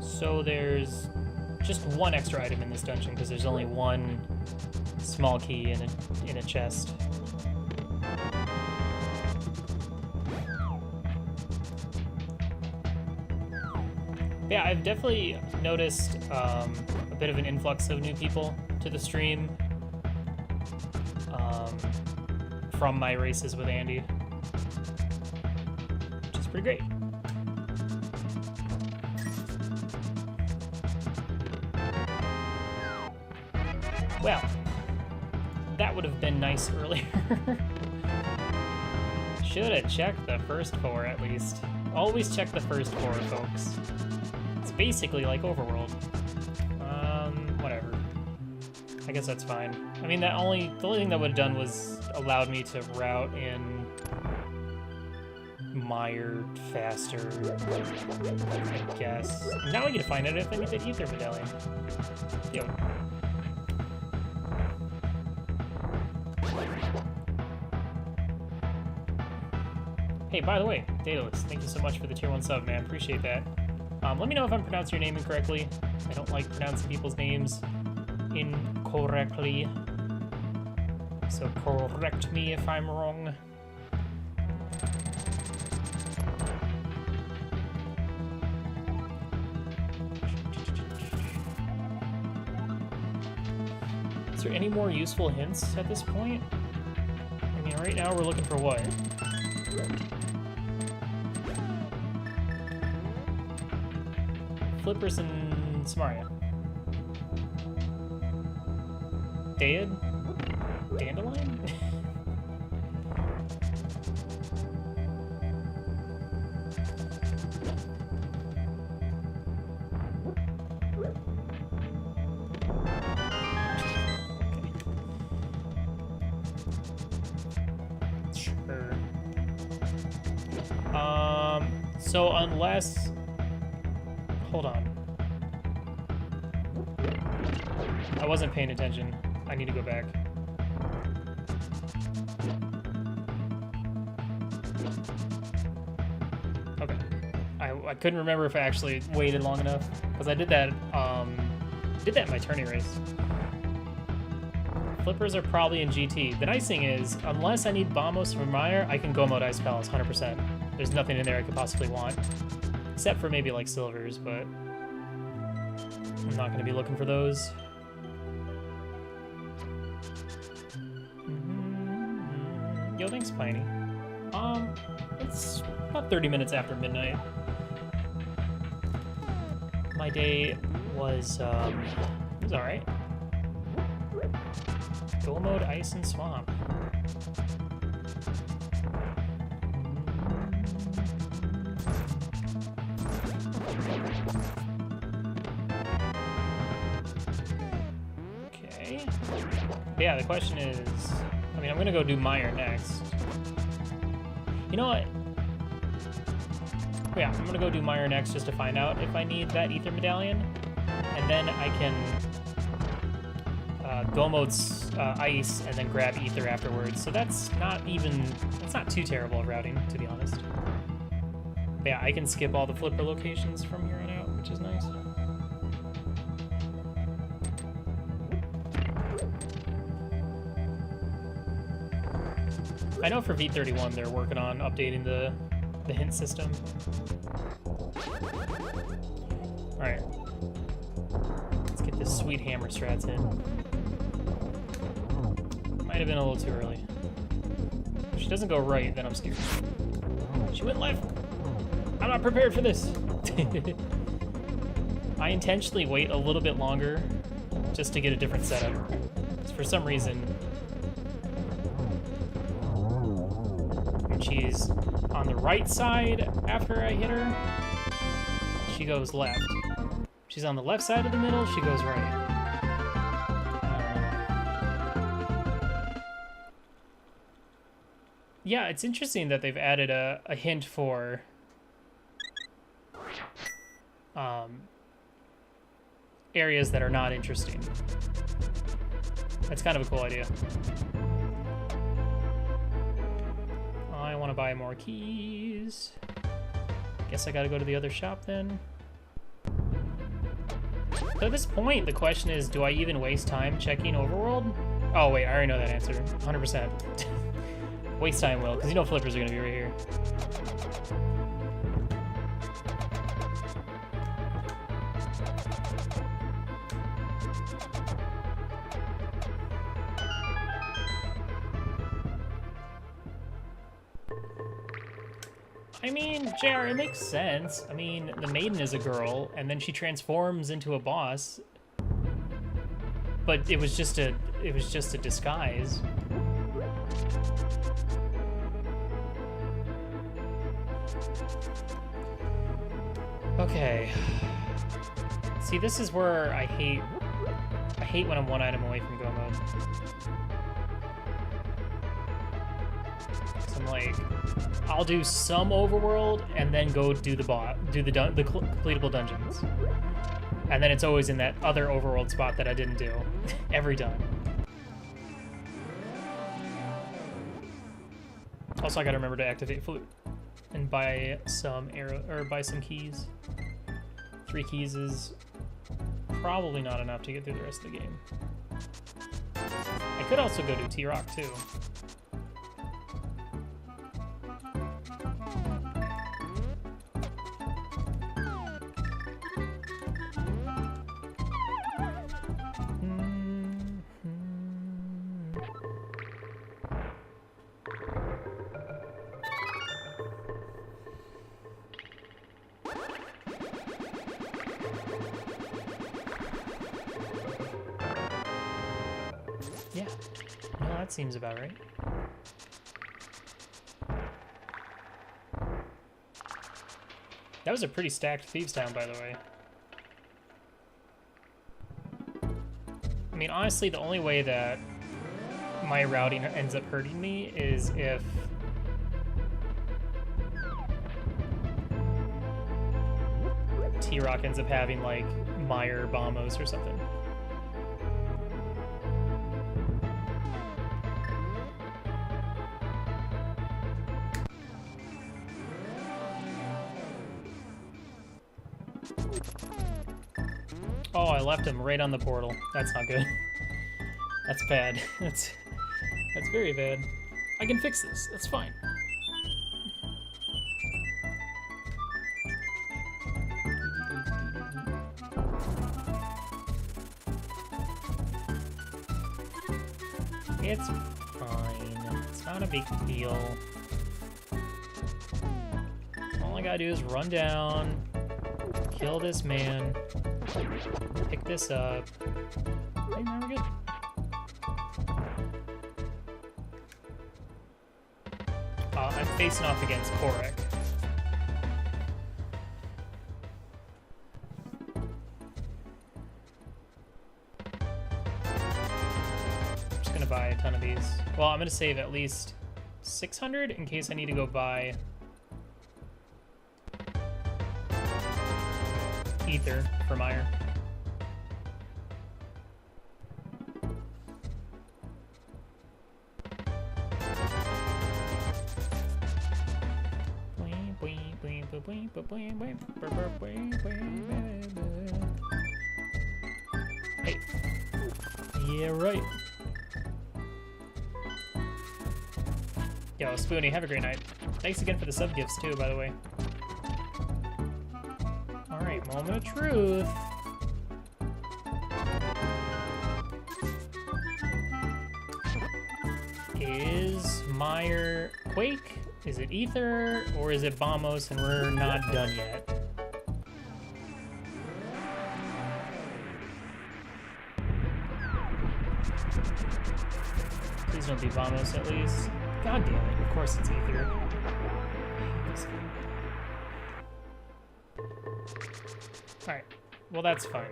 So there's just one extra item in this dungeon because there's only one small key in a chest. Yeah, I've definitely noticed a bit of an influx of new people to the stream from my races with Andy, which is pretty great. Well, that would have been nice earlier. Should have checked the first 4 at least. Always check the first 4, folks. It's basically like Overworld. Whatever. I guess that's fine. I mean, the only thing that would have done was allowed me to route in Mire faster, I guess. Now I get to find out if I need the Ether Medallion. Yo. Hey, by the way, Daedalus, thank you so much for the tier 1 sub, man. Appreciate that. Let me know if I'm pronouncing your name incorrectly. I don't like pronouncing people's names incorrectly. So correct me if I'm wrong. Is there any more useful hints at this point? I mean, right now we're looking for what? Flippers and Samaria. Dandelion? Sure. So unless... Hold on. I wasn't paying attention. I need to go back. Okay. I couldn't remember if I actually waited long enough because I did that in my tourney race. Flippers are probably in GT. The nice thing is, unless I need Bombos from Mire, I can go mode Ice Palace 100%. There's nothing in there I could possibly want. Except for maybe like silvers, but I'm not going to be looking for those. Yo, thanks, Piney. It's about 30 minutes after midnight. My day was alright. Dual mode, ice, and swamp. Okay. Yeah, the question is, I mean, I'm gonna go do Mire next. You know what? Yeah, I'm gonna go do Mire next just to find out if I need that Ether Medallion. And then I can go mode ice and then grab Ether afterwards. So that's not too terrible of routing, to be honest. But yeah, I can skip all the flipper locations from here on out, which is nice. I know for V31 they're working on updating the hint system. Alright. Let's get this sweet hammer strats in. Might have been a little too early. If she doesn't go right, then I'm scared. She went left! I'm not prepared for this! I intentionally wait a little bit longer just to get a different setup. For some reason, she's on the right side after I hit her, she goes left. She's on the left side of the middle, she goes right. Yeah, it's interesting that they've added a hint for areas that are not interesting. That's kind of a cool idea. I want to buy more keys. Guess I gotta go to the other shop then. So at this point, the question is, do I even waste time checking Overworld? Oh wait, I already know that answer, 100%. Waste time, Will, because you know flippers are gonna be right here. I mean, JR, it makes sense. I mean, the maiden is a girl, and then she transforms into a boss. But it was just a disguise. Okay. See, this is where I hate when I'm one item away from go mode. So I'm like, I'll do some overworld and then go do the completable dungeons. And then it's always in that other overworld spot that I didn't do every time. Also, I gotta remember to activate flute and buy some buy some keys. 3 keys is probably not enough to get through the rest of the game. I could also go do T-Rock too. Yeah, no, that seems about right. That was a pretty stacked Thieves Town, by the way. I mean, honestly, the only way that my routing ends up hurting me is if T-Rock ends up having, like, Meyer Bombos or something. Oh, I left him right on the portal. That's not good. That's bad. That's very bad. I can fix this. That's fine. It's fine. It's not a big deal. All I gotta do is run down, kill this man, pick this up. Hey, now we're good. I'm facing off against Korek. I'm just gonna buy a ton of these. Well, I'm gonna save at least 600 in case I need to go buy Ether for Meyer. Hey. Yeah, right. Yo, Spoonie, have a great night. Thanks again for the sub gifts too, by the way. Alright, moment of truth. Is Meyer Quake? Is it Ether? Or is it Bombos and we're not done yet? Please don't be Bombos at least. God damn it, of course it's Ether. this thing. Alright, well that's fine.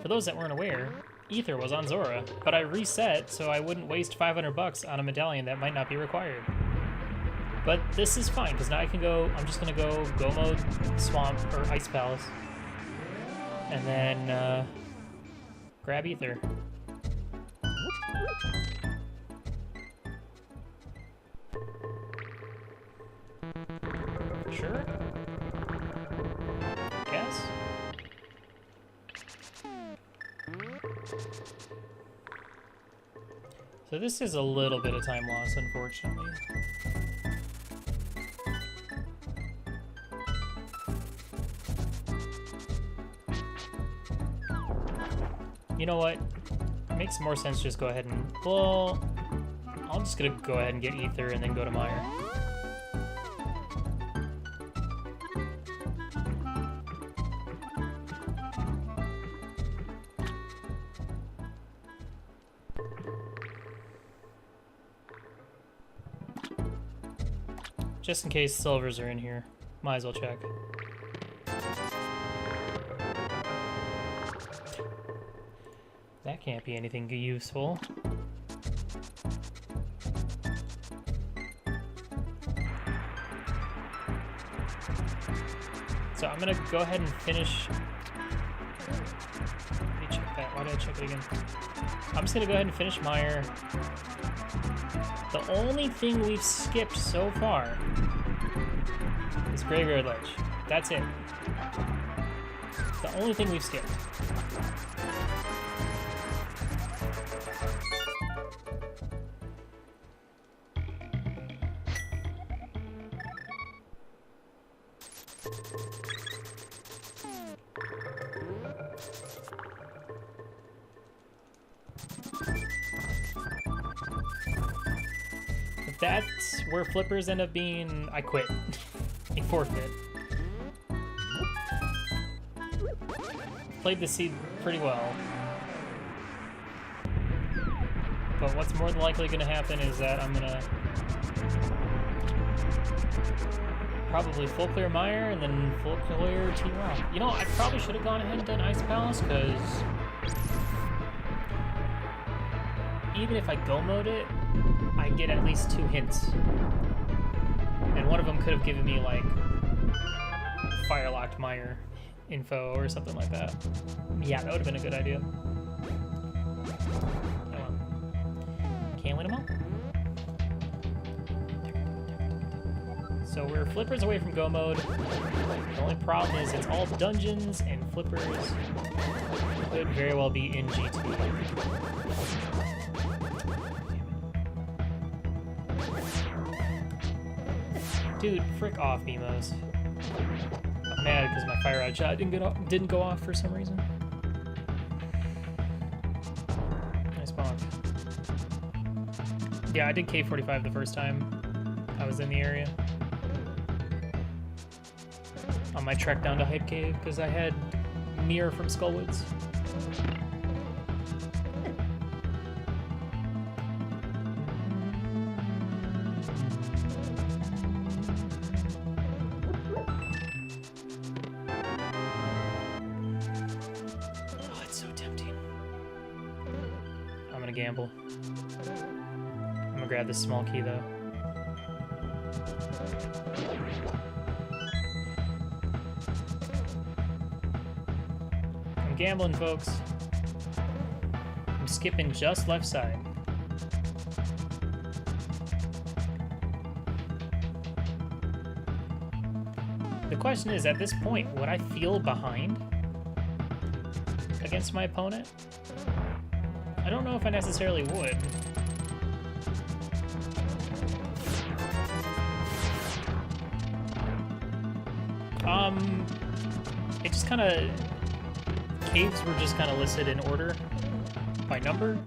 For those that weren't aware, Ether was on Zora, but I reset so I wouldn't waste 500 bucks on a medallion that might not be required. But this is fine, because now I can go, I'm just gonna go mode, Swamp, or Ice Palace, and then grab Ether. Sure? Guess? So this is a little bit of time loss, unfortunately. You know what? It makes more sense to just go ahead and... Well, I'm just gonna go ahead and get Ether and then go to Mire. Just in case silvers are in here. Might as well check. That can't be anything useful. So I'm gonna go ahead and finish... Let me check that. Why did I check it again? I'm just gonna go ahead and finish Mire. The only thing we've skipped so far is Graveyard Ledge. That's it. The only thing we've skipped. If that's where flippers end up being, I quit. I forfeit. Played the seed pretty well. But what's more than likely going to happen is that I'm going to probably full clear Mire and then full clear T-Rock. You know, I probably should have gone ahead and done Ice Palace, because even if I go mode it, I get at least 2 hints. And one of them could have given me, like, Firelocked Mire info or something like that. Yeah, that would have been a good idea. Come on. Can't win them all. So we're flippers away from go mode. The only problem is it's all dungeons, and flippers could very well be in G2. Dude, frick off, Mimos. I'm mad because my fire rod shot didn't go off for some reason. Nice bonk. Yeah, I did K45 the first time I was in the area. On my trek down to Hype Cave, because I had Mirror from Skullwoods. Gamble. I'm gonna grab this small key though. I'm gambling, folks. I'm skipping just left side. The question is, at this point, would I feel behind against my opponent? I don't know if I necessarily would. It just kind of... Caves were just kind of listed in order by number,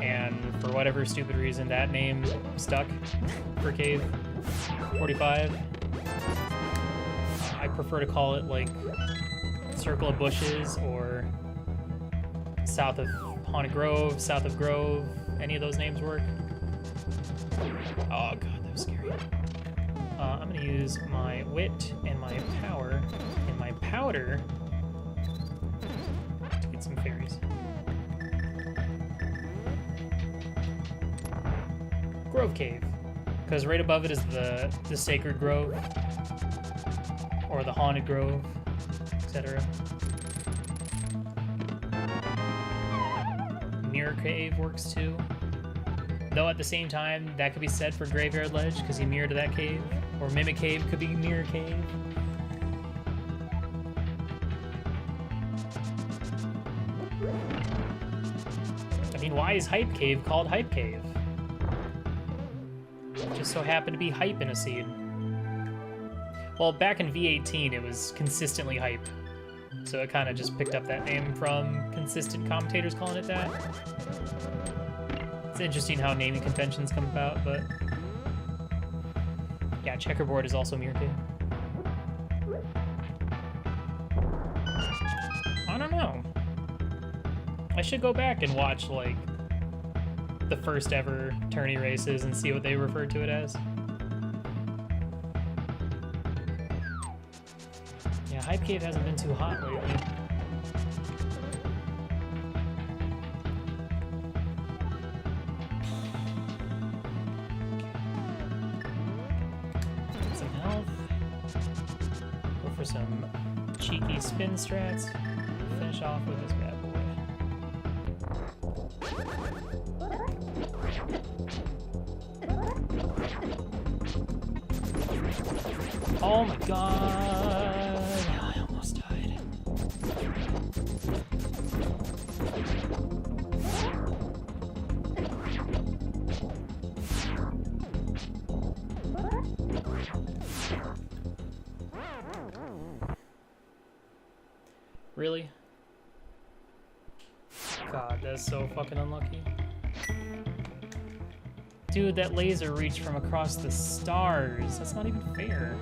and for whatever stupid reason, that name stuck for Cave 45. I prefer to call it, like, Circle of Bushes or South of Haunted Grove, South of Grove. Any of those names work? Oh god, that was scary. I'm gonna use my wit and my power and my powder to get some fairies. Grove Cave, because right above it is the Sacred Grove, or the Haunted Grove, etc. Mirror Cave works too. Though at the same time, that could be said for Graveyard Ledge, because you mirror to that cave. Or Mimic Cave could be Mirror Cave. I mean, why is Hype Cave called Hype Cave? It just so happened to be hype in a seed. Well, back in V18, it was consistently hype. So it kind of just picked up that name from consistent commentators calling it that. It's interesting how naming conventions come about, but... yeah, Checkerboard is also Mirror Cave. I don't know. I should go back and watch, like, the first ever tourney races and see what they referred to it as. Yeah, Hype Cave hasn't been too hot lately. Get some health. Go for some cheeky spin strats. Finish off with this bad boy. Oh my god! I almost died. Really? God, that's so fucking unlucky. Dude, that laser reached from across the stars. That's not even fair.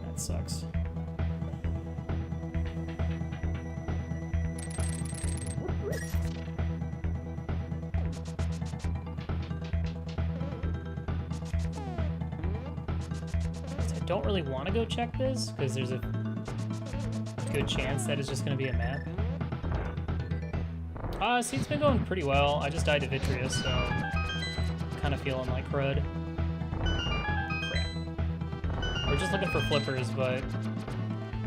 That sucks. I don't really want to go check this because there's a good chance that it's just going to be a map. See, it's been going pretty well. I just died to Vitreous, so I'm kind of feeling like crud. Crap. We're just looking for flippers, but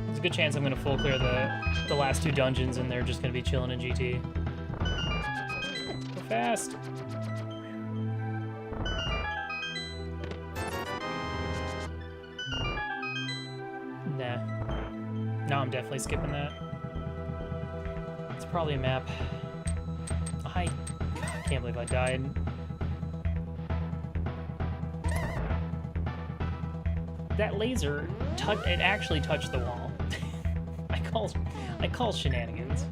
there's a good chance I'm going to full clear the last two dungeons and they're just going to be chilling in GT. Go fast! Nah. No, I'm definitely skipping that. It's probably a map. I can't believe I died. That laser, it actually touched the wall. I call shenanigans.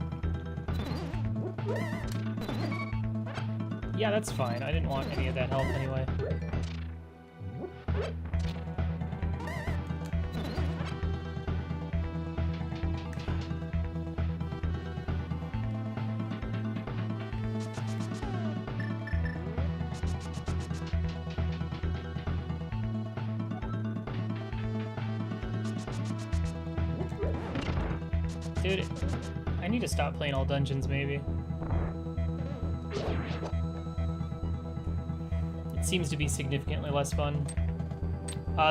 Yeah, that's fine. I didn't want any of that help anyway. Dude, I need to stop playing all dungeons, maybe. It seems to be significantly less fun.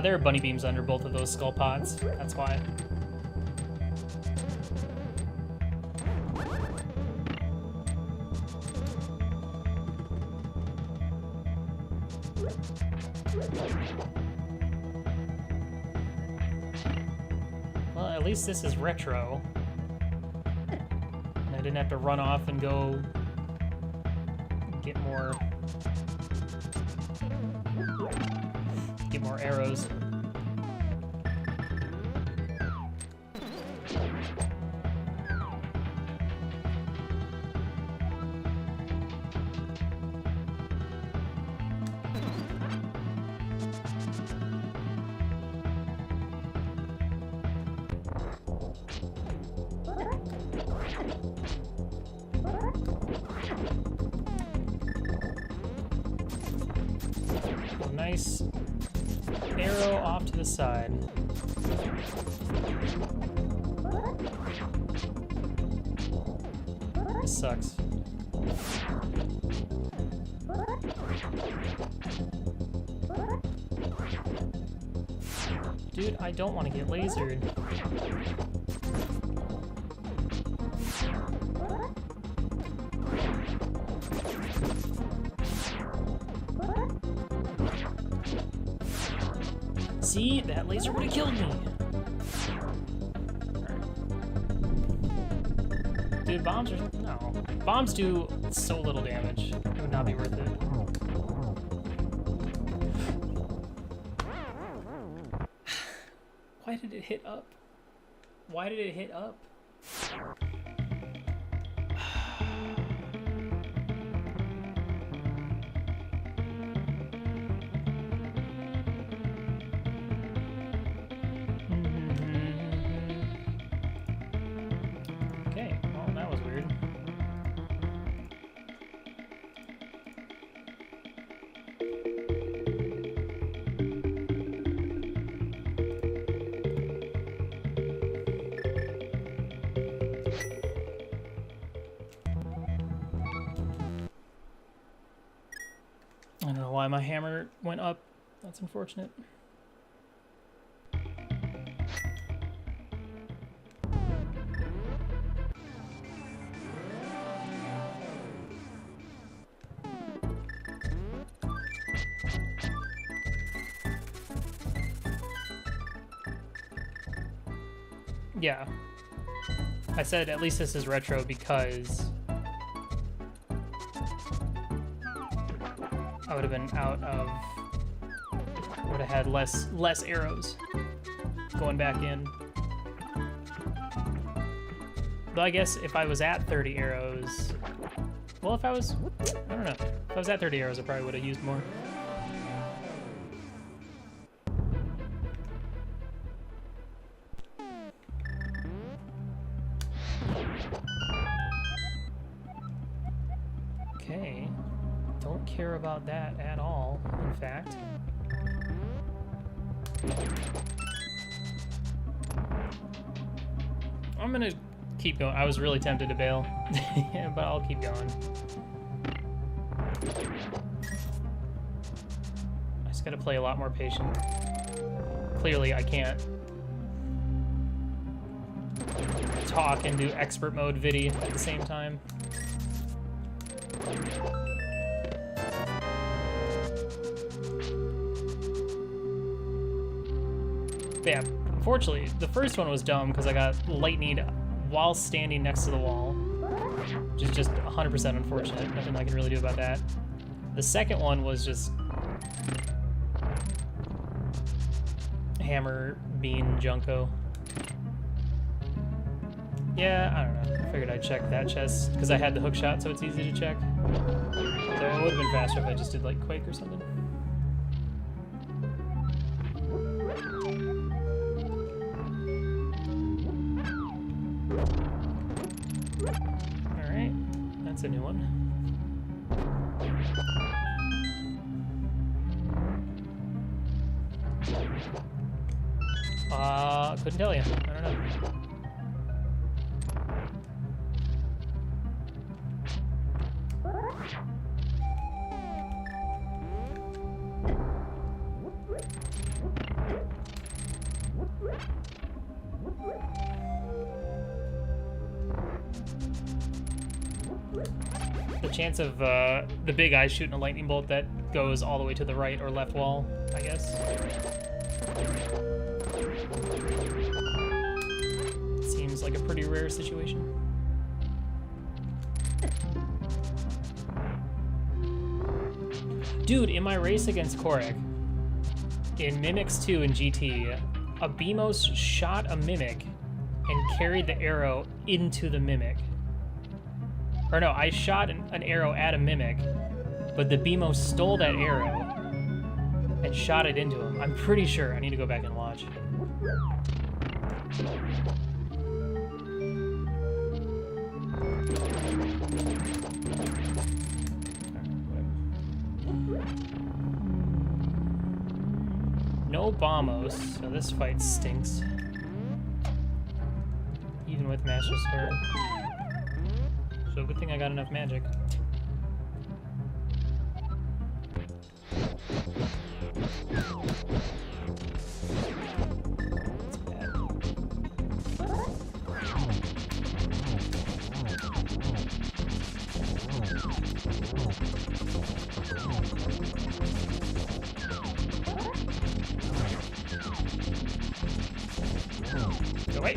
There are bunny beams under both of those skull pods, that's why. Well, at least this is retro. I didn't have to run off and go get more arrows. Nice arrow off to the side. This sucks. Dude, I don't want to get lasered. See, that laser would have killed me. Dude, bombs are... no. Bombs do so little damage. It would not be worth it. Why did it hit up? Why did it hit up? Okay, well, that was weird. I don't know why my hammer went up. That's unfortunate. Yeah. I said at least this is retro because I would have been out of... would have had less arrows going back in. But I guess if I was at 30 arrows... well, if I was... I don't know. If I was at 30 arrows, I probably would have used more. Okay. Don't care about that at all, in fact. I'm gonna keep going. I was really tempted to bail, but I'll keep going. I just gotta play a lot more patient. Clearly, I can't talk and do expert mode vidi at the same time. Yeah, unfortunately, the first one was dumb because I got lightninged while standing next to the wall, which is just 100% unfortunate. Nothing I can really do about that. The second one was just hammer bean Junko. Yeah, I don't know. I figured I'd check that chest because I had the hook shot, so it's easy to check. So it would have been faster if I just did like Quake or something. Alright, that's a new one. Couldn't tell you. I don't know. The chance of the big eye shooting a lightning bolt that goes all the way to the right or left wall, I guess. Seems like a pretty rare situation. Dude, in my race against Korek, in Mimics 2 and GT, a Beamos shot a Mimic and carried the arrow into the Mimic. Or no, I shot an arrow at a Mimic, but the Beamos stole that arrow and shot it into him. I'm pretty sure. I need to go back and watch. no bombos, so this fight stinks. Even with Master Sword. So good thing I got enough magic. Go away.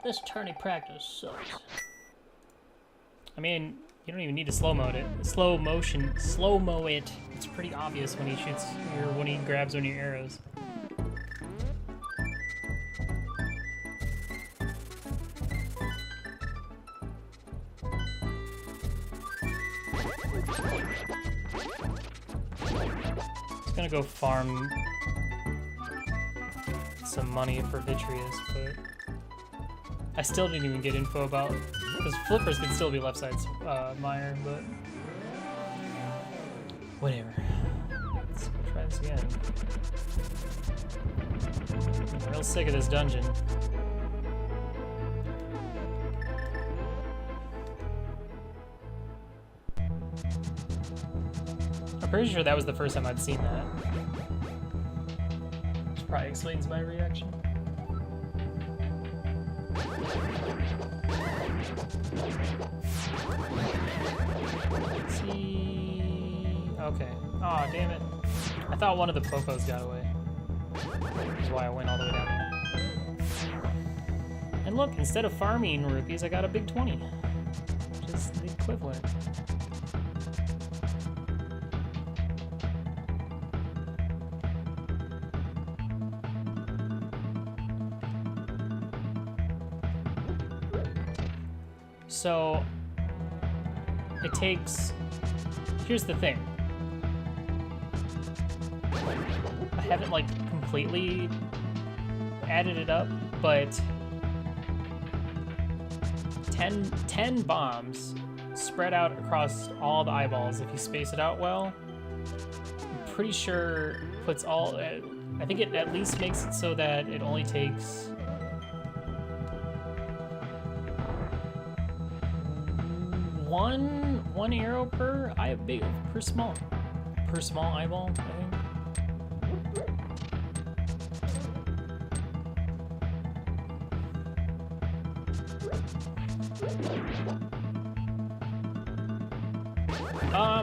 This tourney practice sucks. I mean, you don't even need to slow-mo it. Slow-mo it. It's pretty obvious when he shoots when he grabs one of your arrows. Just gonna go farm some money for Vitreous, but I still didn't even get info about, because flippers could still be left side mire, but whatever. Let's go try this again. I'm real sick of this dungeon. I'm pretty sure that was the first time I'd seen that. Which probably explains my reaction. Let's see. Okay. Aw, damn it. I thought one of the Popos got away. Which is why I went all the way down there. And look, instead of farming rupees, I got a big 20. Which is the equivalent. So, it takes, here's the thing. I haven't like completely added it up, but 10 bombs spread out across all the eyeballs if you space it out well. I'm pretty sure puts all, I think it at least makes it so that it only takes one arrow per small eyeball, I think.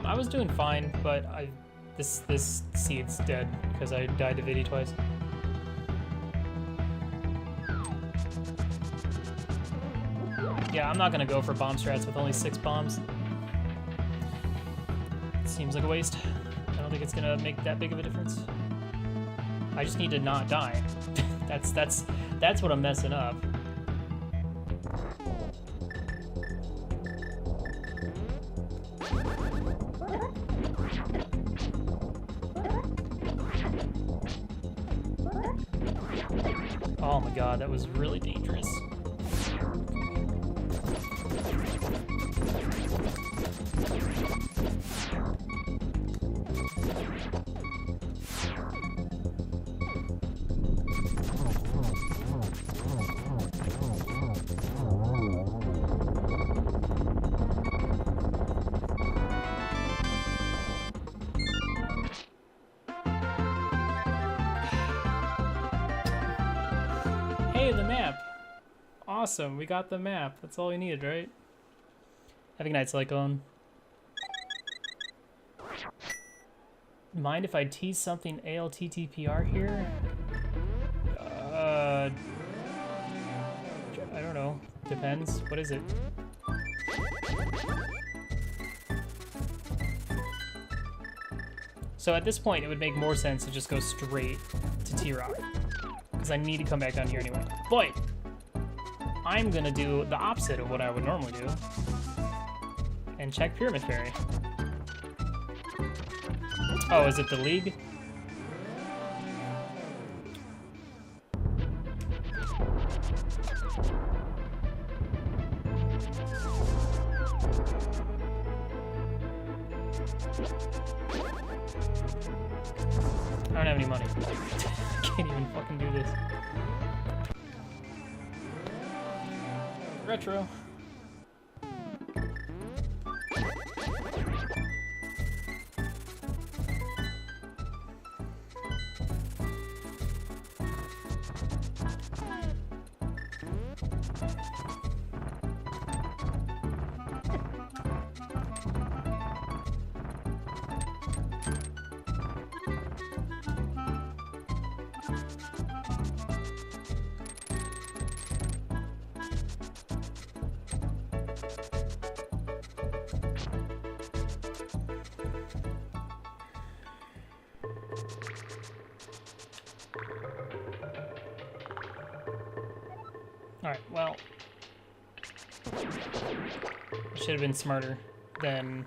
I was doing fine, but this seed's dead because I died to Vidi twice. Yeah, I'm not gonna go for bomb strats with only 6 bombs. Seems like a waste. I don't think it's gonna make that big of a difference. I just need to not die. That's what I'm messing up. Oh my god, that was really dangerous. Hey, the map! Awesome, we got the map. That's all we needed, right? Have a good night, Cyclone. mind if I tease something ALTTPR here? I don't know. Depends. What is it? So at this point, it would make more sense to just go straight to T-Rock, because I need to come back down here anyway. But I'm gonna do the opposite of what I would normally do and check Pyramid Fairy. Oh, is it the League? I don't have any money. Can't even fucking do this. Retro. Alright, well, I should have been smarter than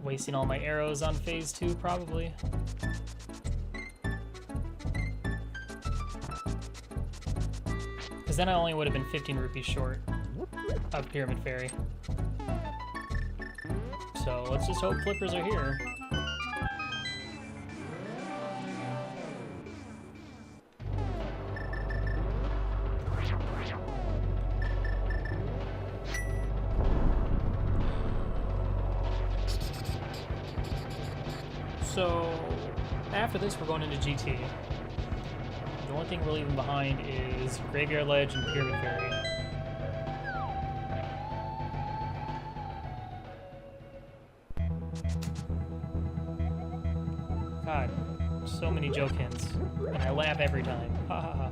wasting all my arrows on phase 2, probably. Because then I only would have been 15 rupees short of Pyramid Fairy. So let's just hope flippers are here. So, after this, we're going into GT. The only thing we're leaving behind is Graveyard Ledge and Pyramid Fairy. God, so many joke hints, and I laugh every time. Ha ha ha.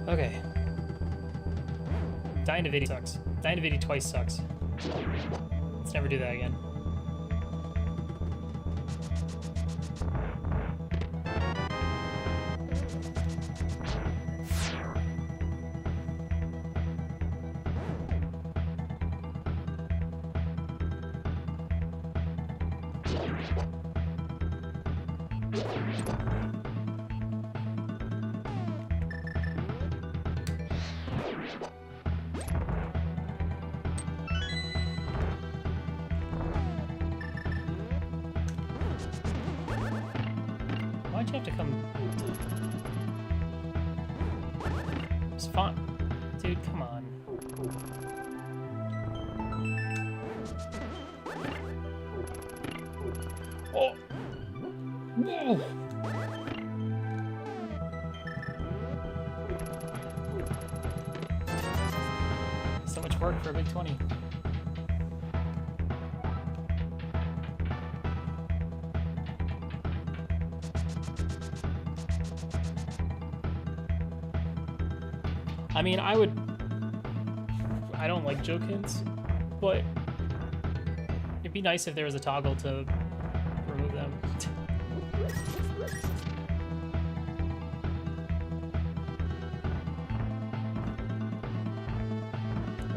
Okay. Dying to Vidi sucks. Dying to Vidi twice sucks. Let's never do that again. Why'd you have to come? It's fun. Dude, come on. Oh! Whoa! So much work for a big 20. I mean, I don't like joke hints, but it'd be nice if there was a toggle to remove them.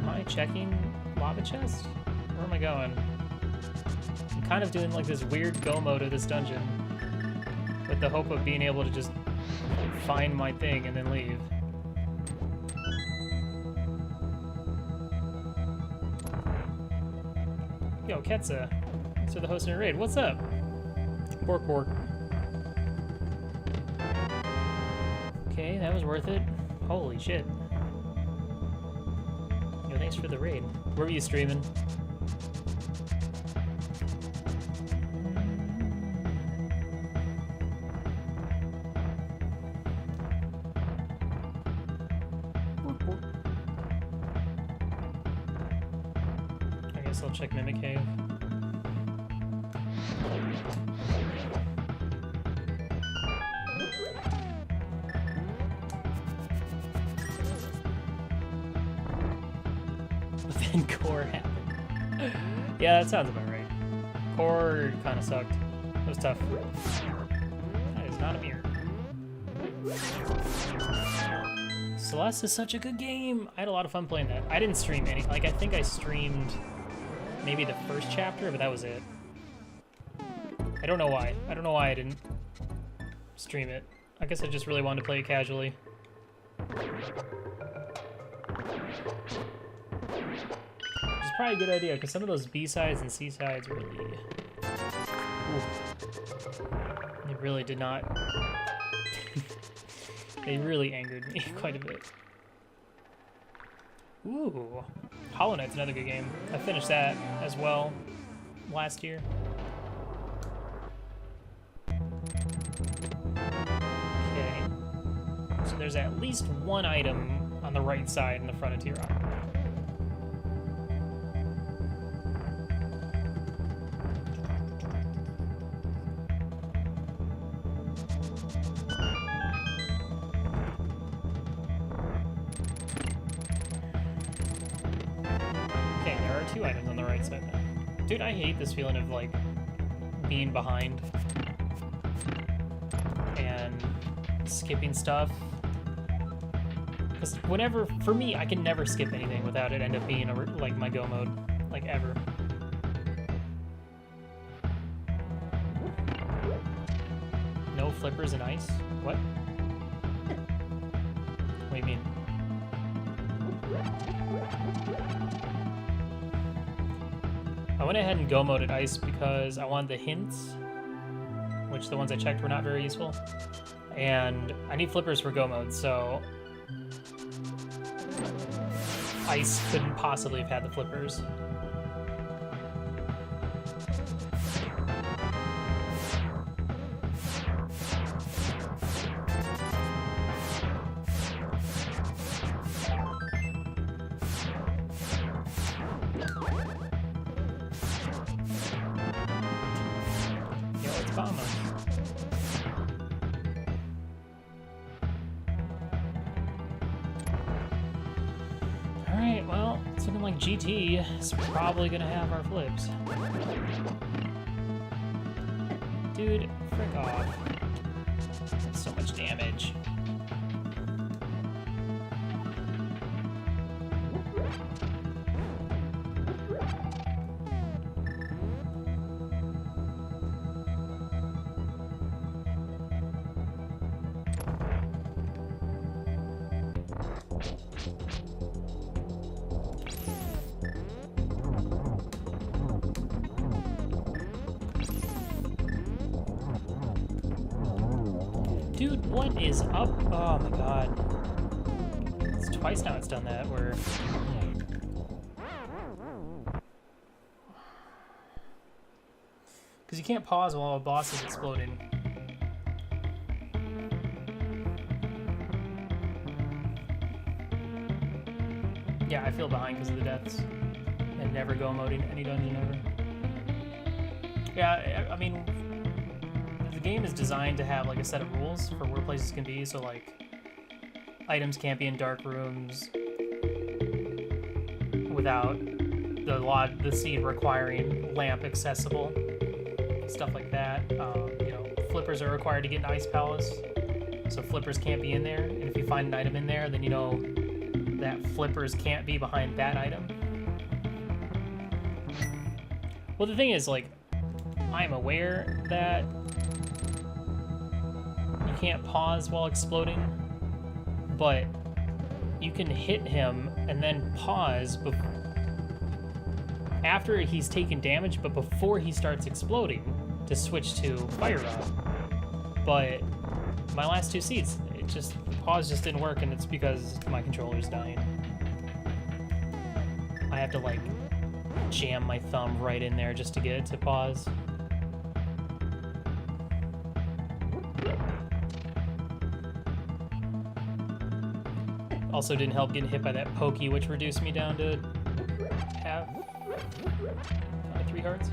Am I checking lava chest? Where am I going? I'm kind of doing like this weird go mode of this dungeon with the hope of being able to just find my thing and then leave. Yo, Ketsa. Thanks for the hosting a raid. What's up? Bork bork. Okay, that was worth it. Holy shit. Yo, thanks for the raid. Where were you streaming? guess I'll check Mimic Cave. But then core happened. Yeah, that sounds about right. Core kind of sucked. It was tough. That is not a mirror. Celeste is such a good game. I had a lot of fun playing that. I didn't stream any. Like, I think I streamed maybe the first chapter, but that was it. I don't know why. I don't know why I didn't stream it. I guess I just really wanted to play it casually. Which is probably a good idea, because some of those B-sides and C-sides really... They really did not... They really angered me quite a bit. Ooh. Hollow Knight's another good game. I finished that as well last year. Okay. So there's at least one item on the right side in the front of T-Rock. Two items on the right side now. Dude, I hate this feeling of, like, being behind and skipping stuff. Because whenever, for me, I can never skip anything without it end up being, like, my go mode. Like, ever. No flippers and ice? What? What do you mean? I went ahead and go moded ice because I wanted the hints, which the ones I checked were not very useful. And I need flippers for go mode, so ice couldn't possibly have had the flippers. Alright, well, something like GT is probably gonna have our flips. Dude, frick off. So much damage. Dude, what is up? Oh my god. It's twice now it's done that, where... Because you can't pause while a boss is exploding. Yeah, I feel behind because of the deaths. And never go moding any dungeon ever. Yeah, I mean... The game is designed to have like a set of rules for where places can be, so like items can't be in dark rooms without the seed requiring lamp accessible, stuff like that. You know, flippers are required to get in Ice Palace, so flippers can't be in there, and if you find an item in there, then you know that flippers can't be behind that item. Well, the thing is, like, I'm aware that can't pause while exploding, but you can hit him and then pause after he's taken damage, but before he starts exploding to switch to Fire Rod. But my last two seeds, the pause just didn't work, and it's because my controller's dying. I have to like jam my thumb right in there just to get it to pause. Also didn't help getting hit by that pokey, which reduced me down to half Found 3 hearts.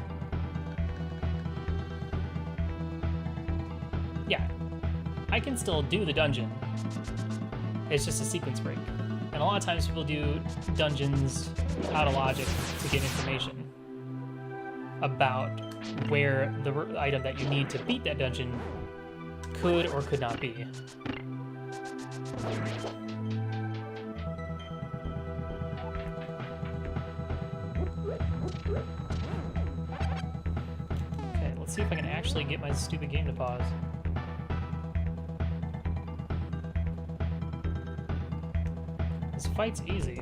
Yeah, I can still do the dungeon. It's just a sequence break. And a lot of times people do dungeons out of logic to get information about where the item that you need to beat that dungeon could or could not be. Okay, let's see if I can actually get my stupid game to pause. This fight's easy.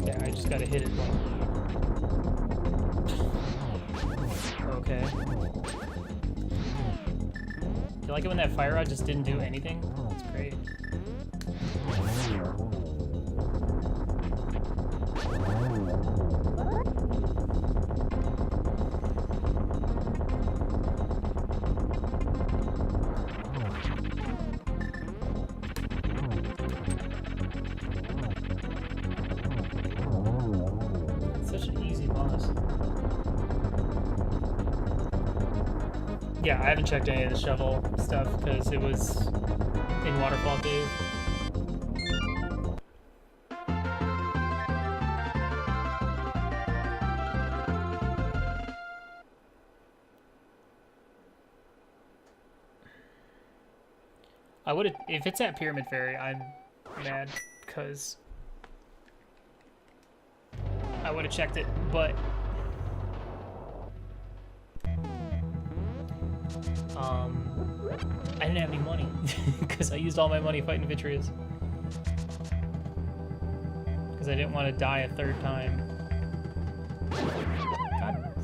Yeah, I just gotta hit it like... Okay. You like it when that fire rod just didn't do anything? That's great. Such an easy boss. Yeah, I haven't checked any of the shovel stuff because it was in Waterfall Cave. I would have, if it's at Pyramid Fairy, I'm mad because I would have checked it, but I didn't have any money because I used all my money fighting Vitreous because I didn't want to die a 3rd time. God,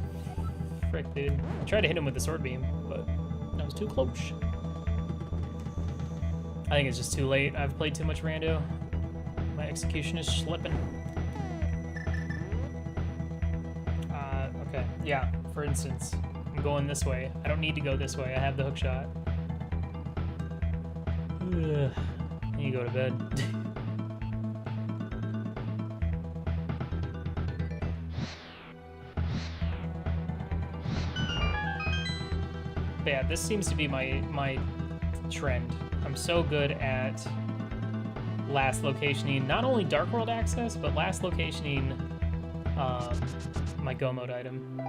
frick, dude! I tried to hit him with the sword beam, but that was too close. I think it's just too late. I've played too much rando. My execution is slipping. Okay, yeah, for instance, I'm going this way. I don't need to go this way. I have the hook shot. Ugh. I need to go to bed. But yeah, this seems to be my trend. I'm so good at last locationing, not only Dark World access, but last locationing my Go Mode item.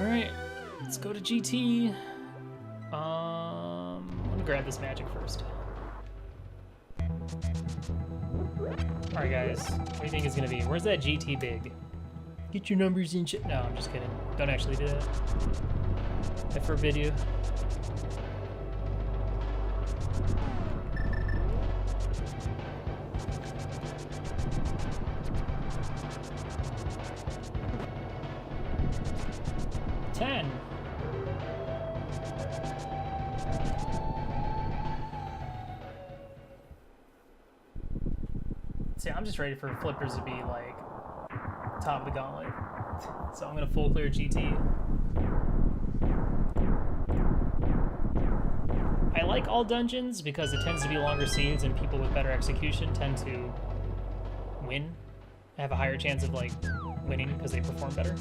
Alright, let's go to GT. I'm gonna grab this magic first. Alright guys, what do you think it's gonna be? Where's that GT big? Get your numbers in shit. No, I'm just kidding. Don't actually do that. I forbid you. See, I'm just ready for flippers to be like top of the gauntlet. So I'm gonna full clear GT. I like all dungeons because it tends to be longer seeds and people with better execution tend to win. Have a higher chance of like winning because they perform better.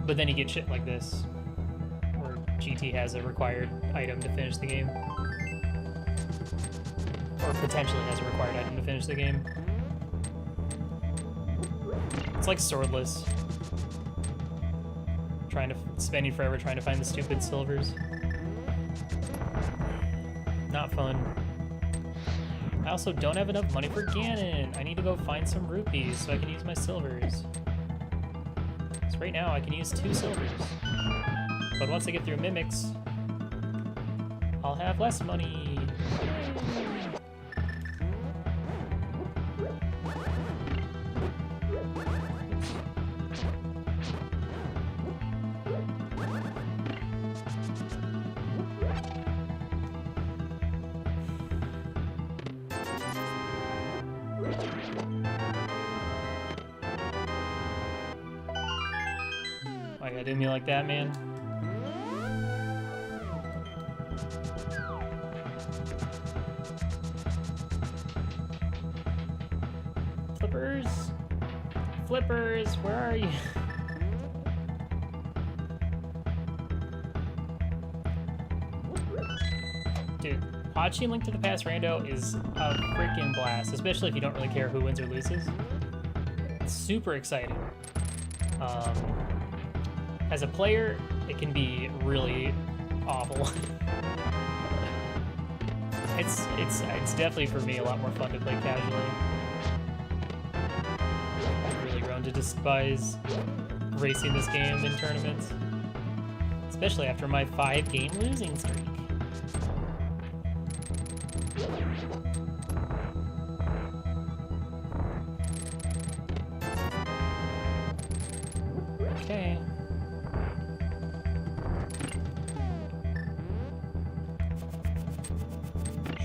But then you get shit like this, where GT has a required item to finish the game. Or potentially has a required item to finish the game. It's like Swordless. Spending forever trying to find the stupid silvers. Not fun. I also don't have enough money for Ganon. I need to go find some rupees so I can use my silvers. So right now I can use 2 silvers. But once I get through Mimics, I'll have less money. gotta do me like that, man. Flippers? Flippers, where are you? Dude, watching Link to the Past Rando is a freaking blast, especially if you don't really care who wins or loses. It's super exciting. As a player, it can be really awful. It's definitely for me a lot more fun to play casually. I've really grown to despise racing this game in tournaments, especially after my 5-game losing streak. Okay.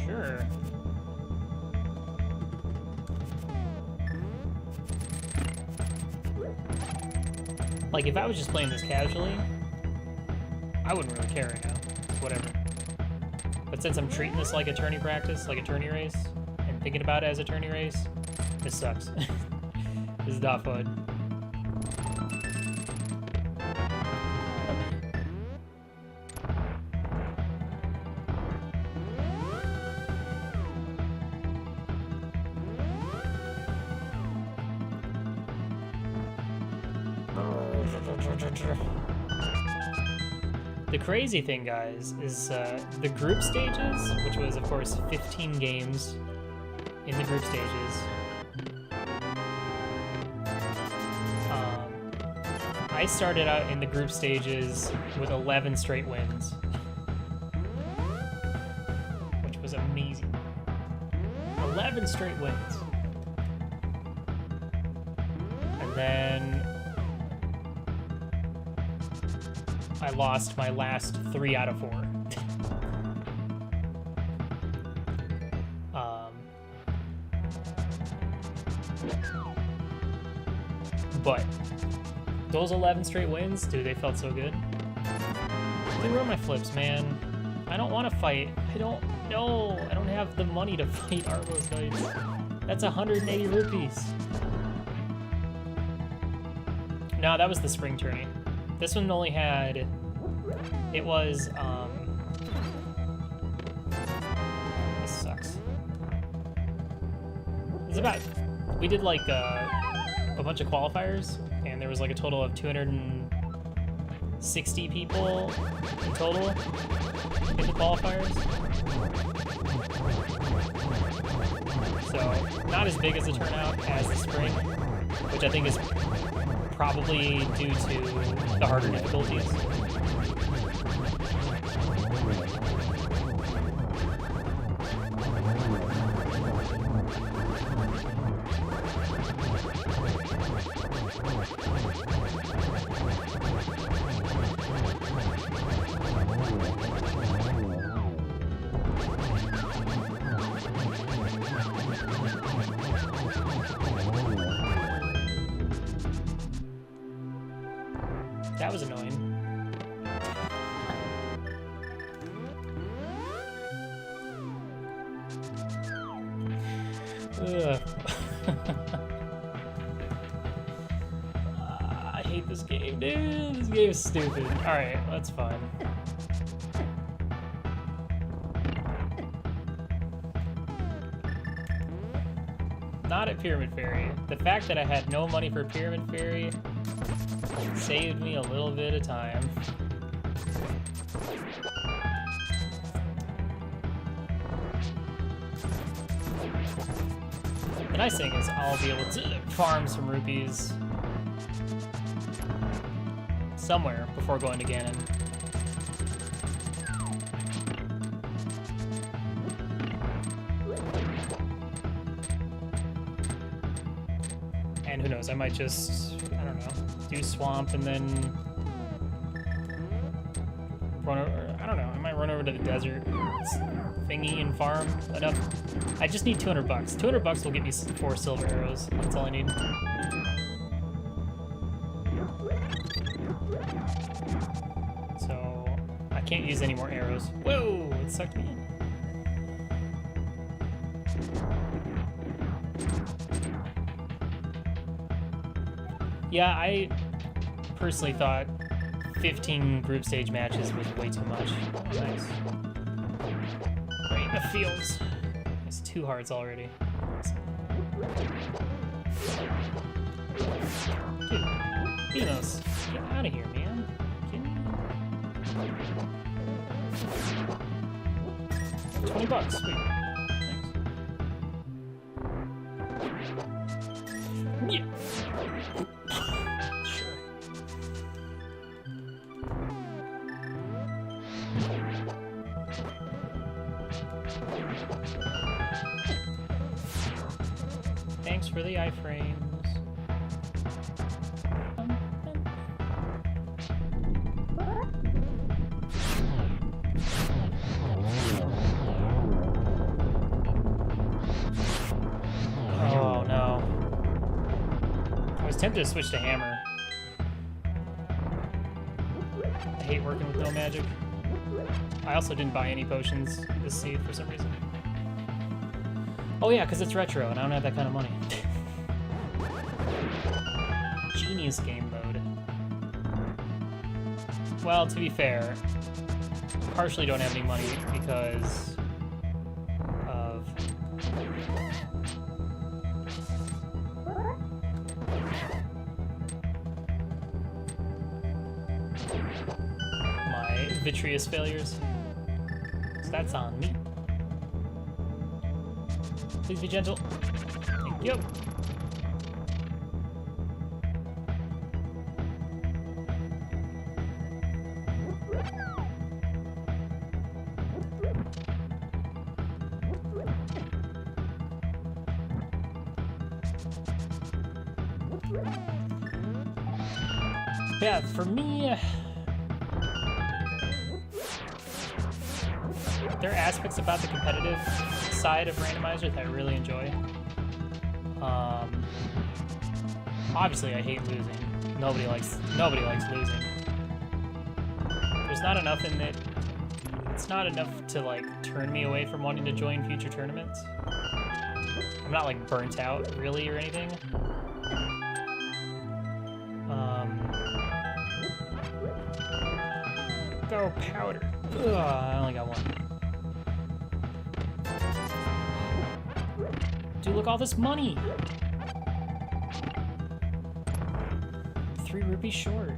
Sure. Like, if I was just playing this casually, I wouldn't really care right now. Whatever. But since I'm treating this like a tourney practice, like a tourney race, and thinking about it as a tourney race, this sucks. This is not fun. The crazy thing, guys, is the group stages, which was, of course, 15 games in the group stages. I started out in the group stages with 11 straight wins, which was amazing. 11 straight wins. And then I lost my last 3 out of 4. But those 11 straight wins, dude, they felt so good. They were my flips, man. I don't want to fight. I don't have the money to fight Arlo's Knights. That's 180 rupees. No, that was the spring tourney. This one only had, it was, this sucks. It's about, we did like a bunch of qualifiers, and there was like a total of 260 people in total in the qualifiers. So, not as big as a turnout as the spring, which I think is probably due to the harder difficulties. That was annoying. Ugh. I hate this game, dude. This game is stupid. Alright, that's fine. Not at Pyramid Fairy. The fact that I had no money for Pyramid Fairy saved me a little bit of time. The nice thing is I'll be able to farm some rupees somewhere before going to Ganon. And who knows, I might just, I don't know, do Swamp and then run over, I don't know, I might run over to the desert thingy and farm enough. I just need 200 bucks. 200 bucks will get me 4 silver arrows. That's all I need. can't use any more arrows. Whoa, it sucked me in. Yeah, I personally thought 15 group stage matches was way too much. Oh, nice. Great, the fields. It's 2 hearts already. Dude, Venus, get out of here, man. $20, sweet. Thanks. Yeah. Sure. Thanks for the iframes. Oh no. I was tempted to switch to hammer. I hate working with no magic. I also didn't buy any potions this seed for some reason. Oh yeah, because it's retro and I don't have that kind of money. Genius game mode. Well, to be fair, partially don't have any money because of my vitreous failures. So that's on me. Please be gentle. Thank you. Yeah, for me, there are aspects about the competitive side of Randomizer that I really enjoy. Obviously, I hate losing. Nobody likes losing. There's not enough in it. It's not enough to like turn me away from wanting to join future tournaments. I'm not like burnt out really or anything. Go powder. Ugh, I only got one. Dude, look, all this money. 3 rupees short.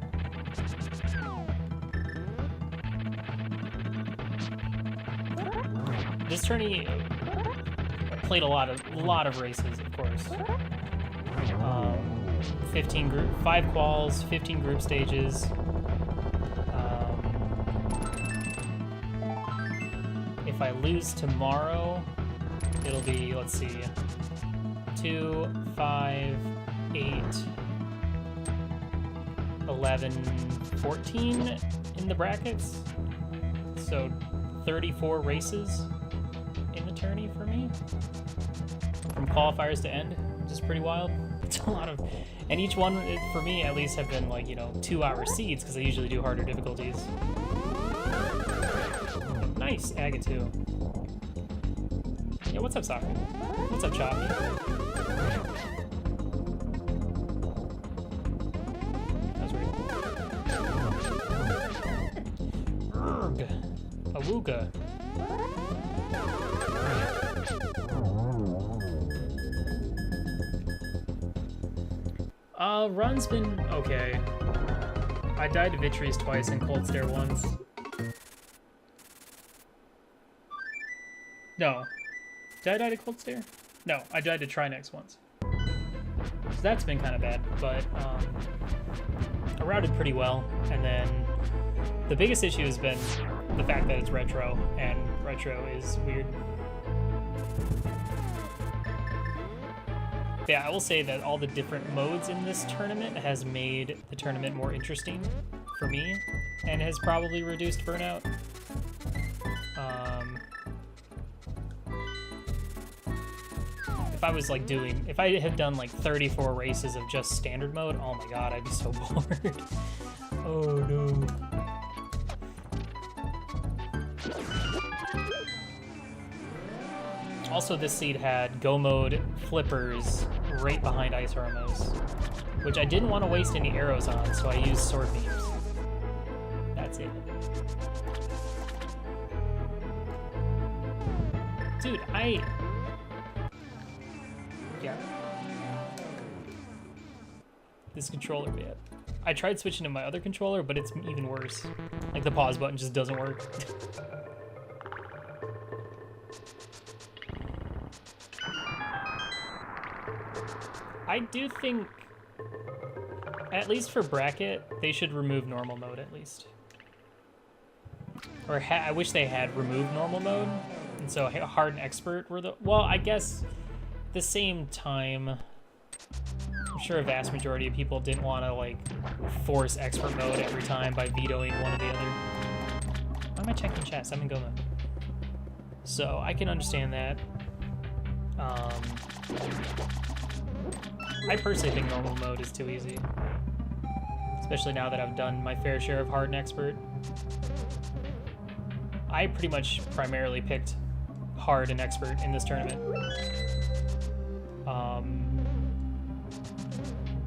This tourney played a lot of races, of course. 5 quals, 15 group stages. If I lose tomorrow, it'll be, let's see, 2, 5, 8, 11, 14 in the brackets. So 34 races in the tourney for me, from qualifiers to end, which is pretty wild. It's a lot of, and each one for me at least have been like, you know, 2-hour seeds because I usually do harder difficulties. Nice, Aga 2. Yeah, what's up, Soccer? What's up, Choppy? That was weird. Urg. Awooga. Run's been okay. I died to Vitreous twice and Cold Stare once. No. Did I die to Cold Stare? No, I died to Trinex once. So that's been kind of bad, but I routed pretty well. And then the biggest issue has been the fact that it's retro, and retro is weird. Yeah, I will say that all the different modes in this tournament has made the tournament more interesting for me, and has probably reduced burnout. If I was like if I had done like 34 races of just standard mode, oh my god, I'd be so bored. Oh no. Also, this seed had Go Mode flippers right behind Ice Armos, which I didn't want to waste any arrows on, so I used Sword Beams. That's it. Dude, yeah. This controller, man. I tried switching to my other controller, but it's even worse. Like, the pause button just doesn't work. I do think, at least for bracket, they should remove normal mode at least. Or I wish they had removed normal mode, and so hard and expert were the, well, I guess at the same time, I'm sure a vast majority of people didn't want to like force expert mode every time by vetoing one or the other. Why am I checking chess? I'm in Go mode. So I can understand that. I personally think normal mode is too easy, especially now that I've done my fair share of hard and expert. I pretty much primarily picked hard and expert in this tournament.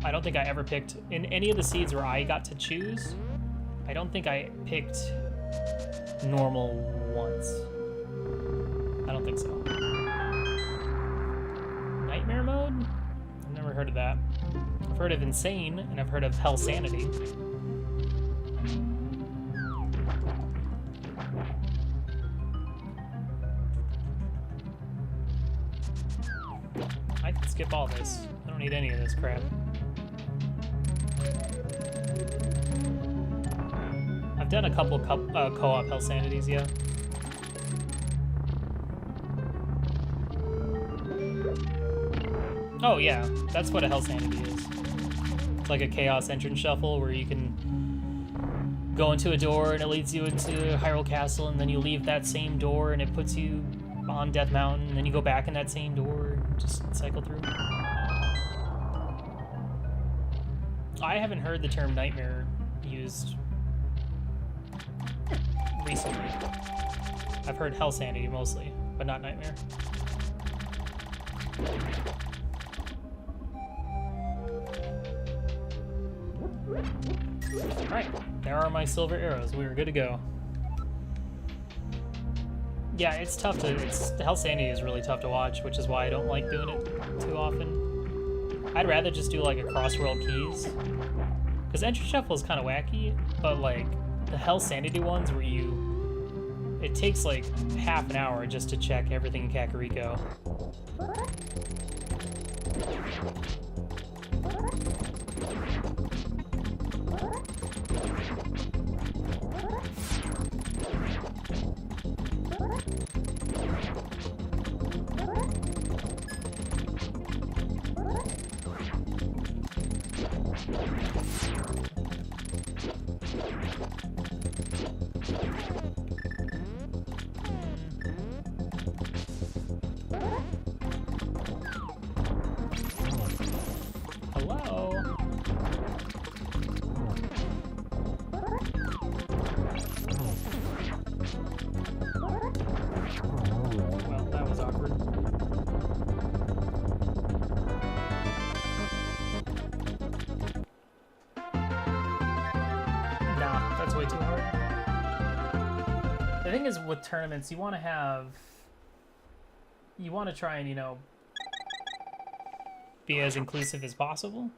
I don't think I ever picked, in any of the seeds where I got to choose, I don't think I picked normal once. I don't think so. Nightmare mode? I've never heard of that. I've heard of Insane, and I've heard of Hell Sanity. I can skip all this. I don't need any of this crap. I've done a couple co-op Hell Sanities, yeah. Oh yeah, that's what a Hell Sanity is. It's like a Chaos Entrance Shuffle where you can go into a door and it leads you into Hyrule Castle, and then you leave that same door and it puts you on Death Mountain, and then you go back in that same door and just cycle through. I haven't heard the term Nightmare used recently. I've heard Hell Sanity mostly, but not Nightmare. Alright, there are my silver arrows. We are good to go. Yeah, it's tough to, the Hell Sanity is really tough to watch, which is why I don't like doing it too often. I'd rather just do like a cross-world keys. Because Entrance Shuffle is kind of wacky, but like the Hell Sanity ones where it takes like half an hour just to check everything in Kakariko. With tournaments, you want to try and, you know, be as inclusive as possible.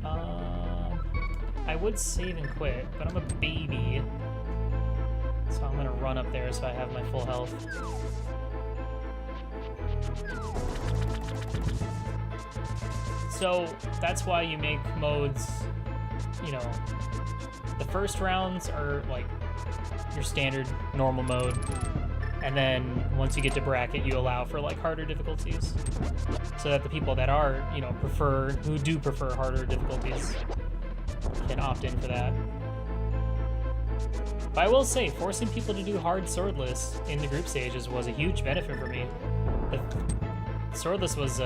I would save and quit, but I'm a baby, so I'm gonna run up there so I have my full health. So that's why you make modes, you know, the first rounds are like your standard normal mode, and then once you get to bracket, you allow for like harder difficulties, so that the people that are, you know, who do prefer harder difficulties can opt in for that. But I will say, forcing people to do hard swordless in the group stages was a huge benefit for me. The swordless was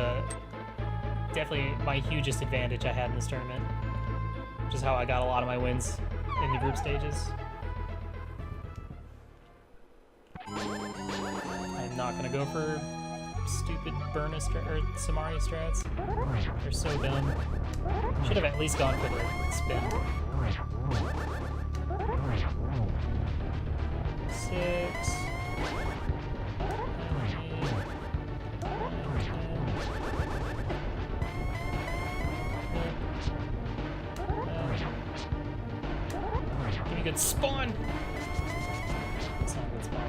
definitely my hugest advantage I had in this tournament, which is how I got a lot of my wins in the group stages. I'm I'm not gonna go for stupid Burna or Samari strats. They're so dumb. Should have at least gone for the spin. 6. Give me a good spawn! That's not a good spawn.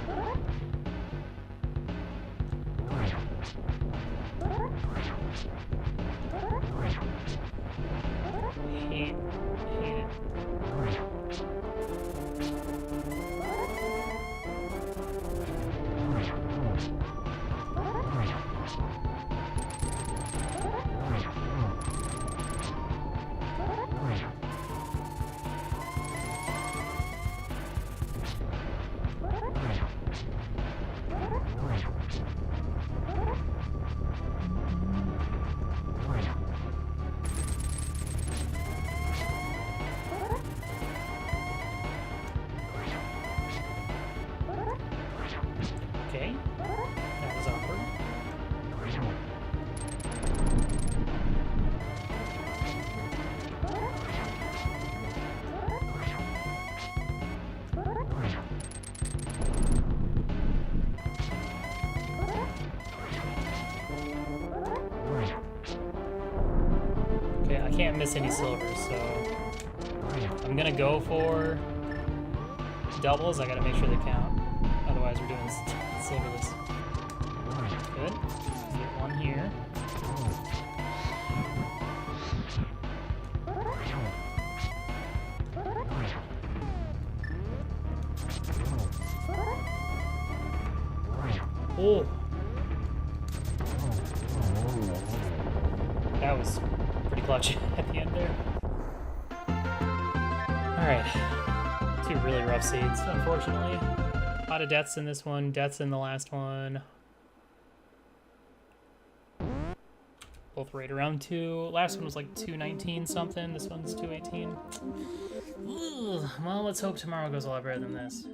Hate it. Okay, that was awkward. Okay, I can't miss any silvers, so I'm gonna go for doubles. I gotta make sure they count. Otherwise, we're doing silverless. Good. Get one here. Oh! That was pretty clutch at the end there. Alright. 2 really rough seeds, unfortunately. A lot of deaths in this one, deaths in the last one. Both right around 2. Last one was like 219 something, this one's 218. Ugh. Well, let's hope tomorrow goes a lot better than this.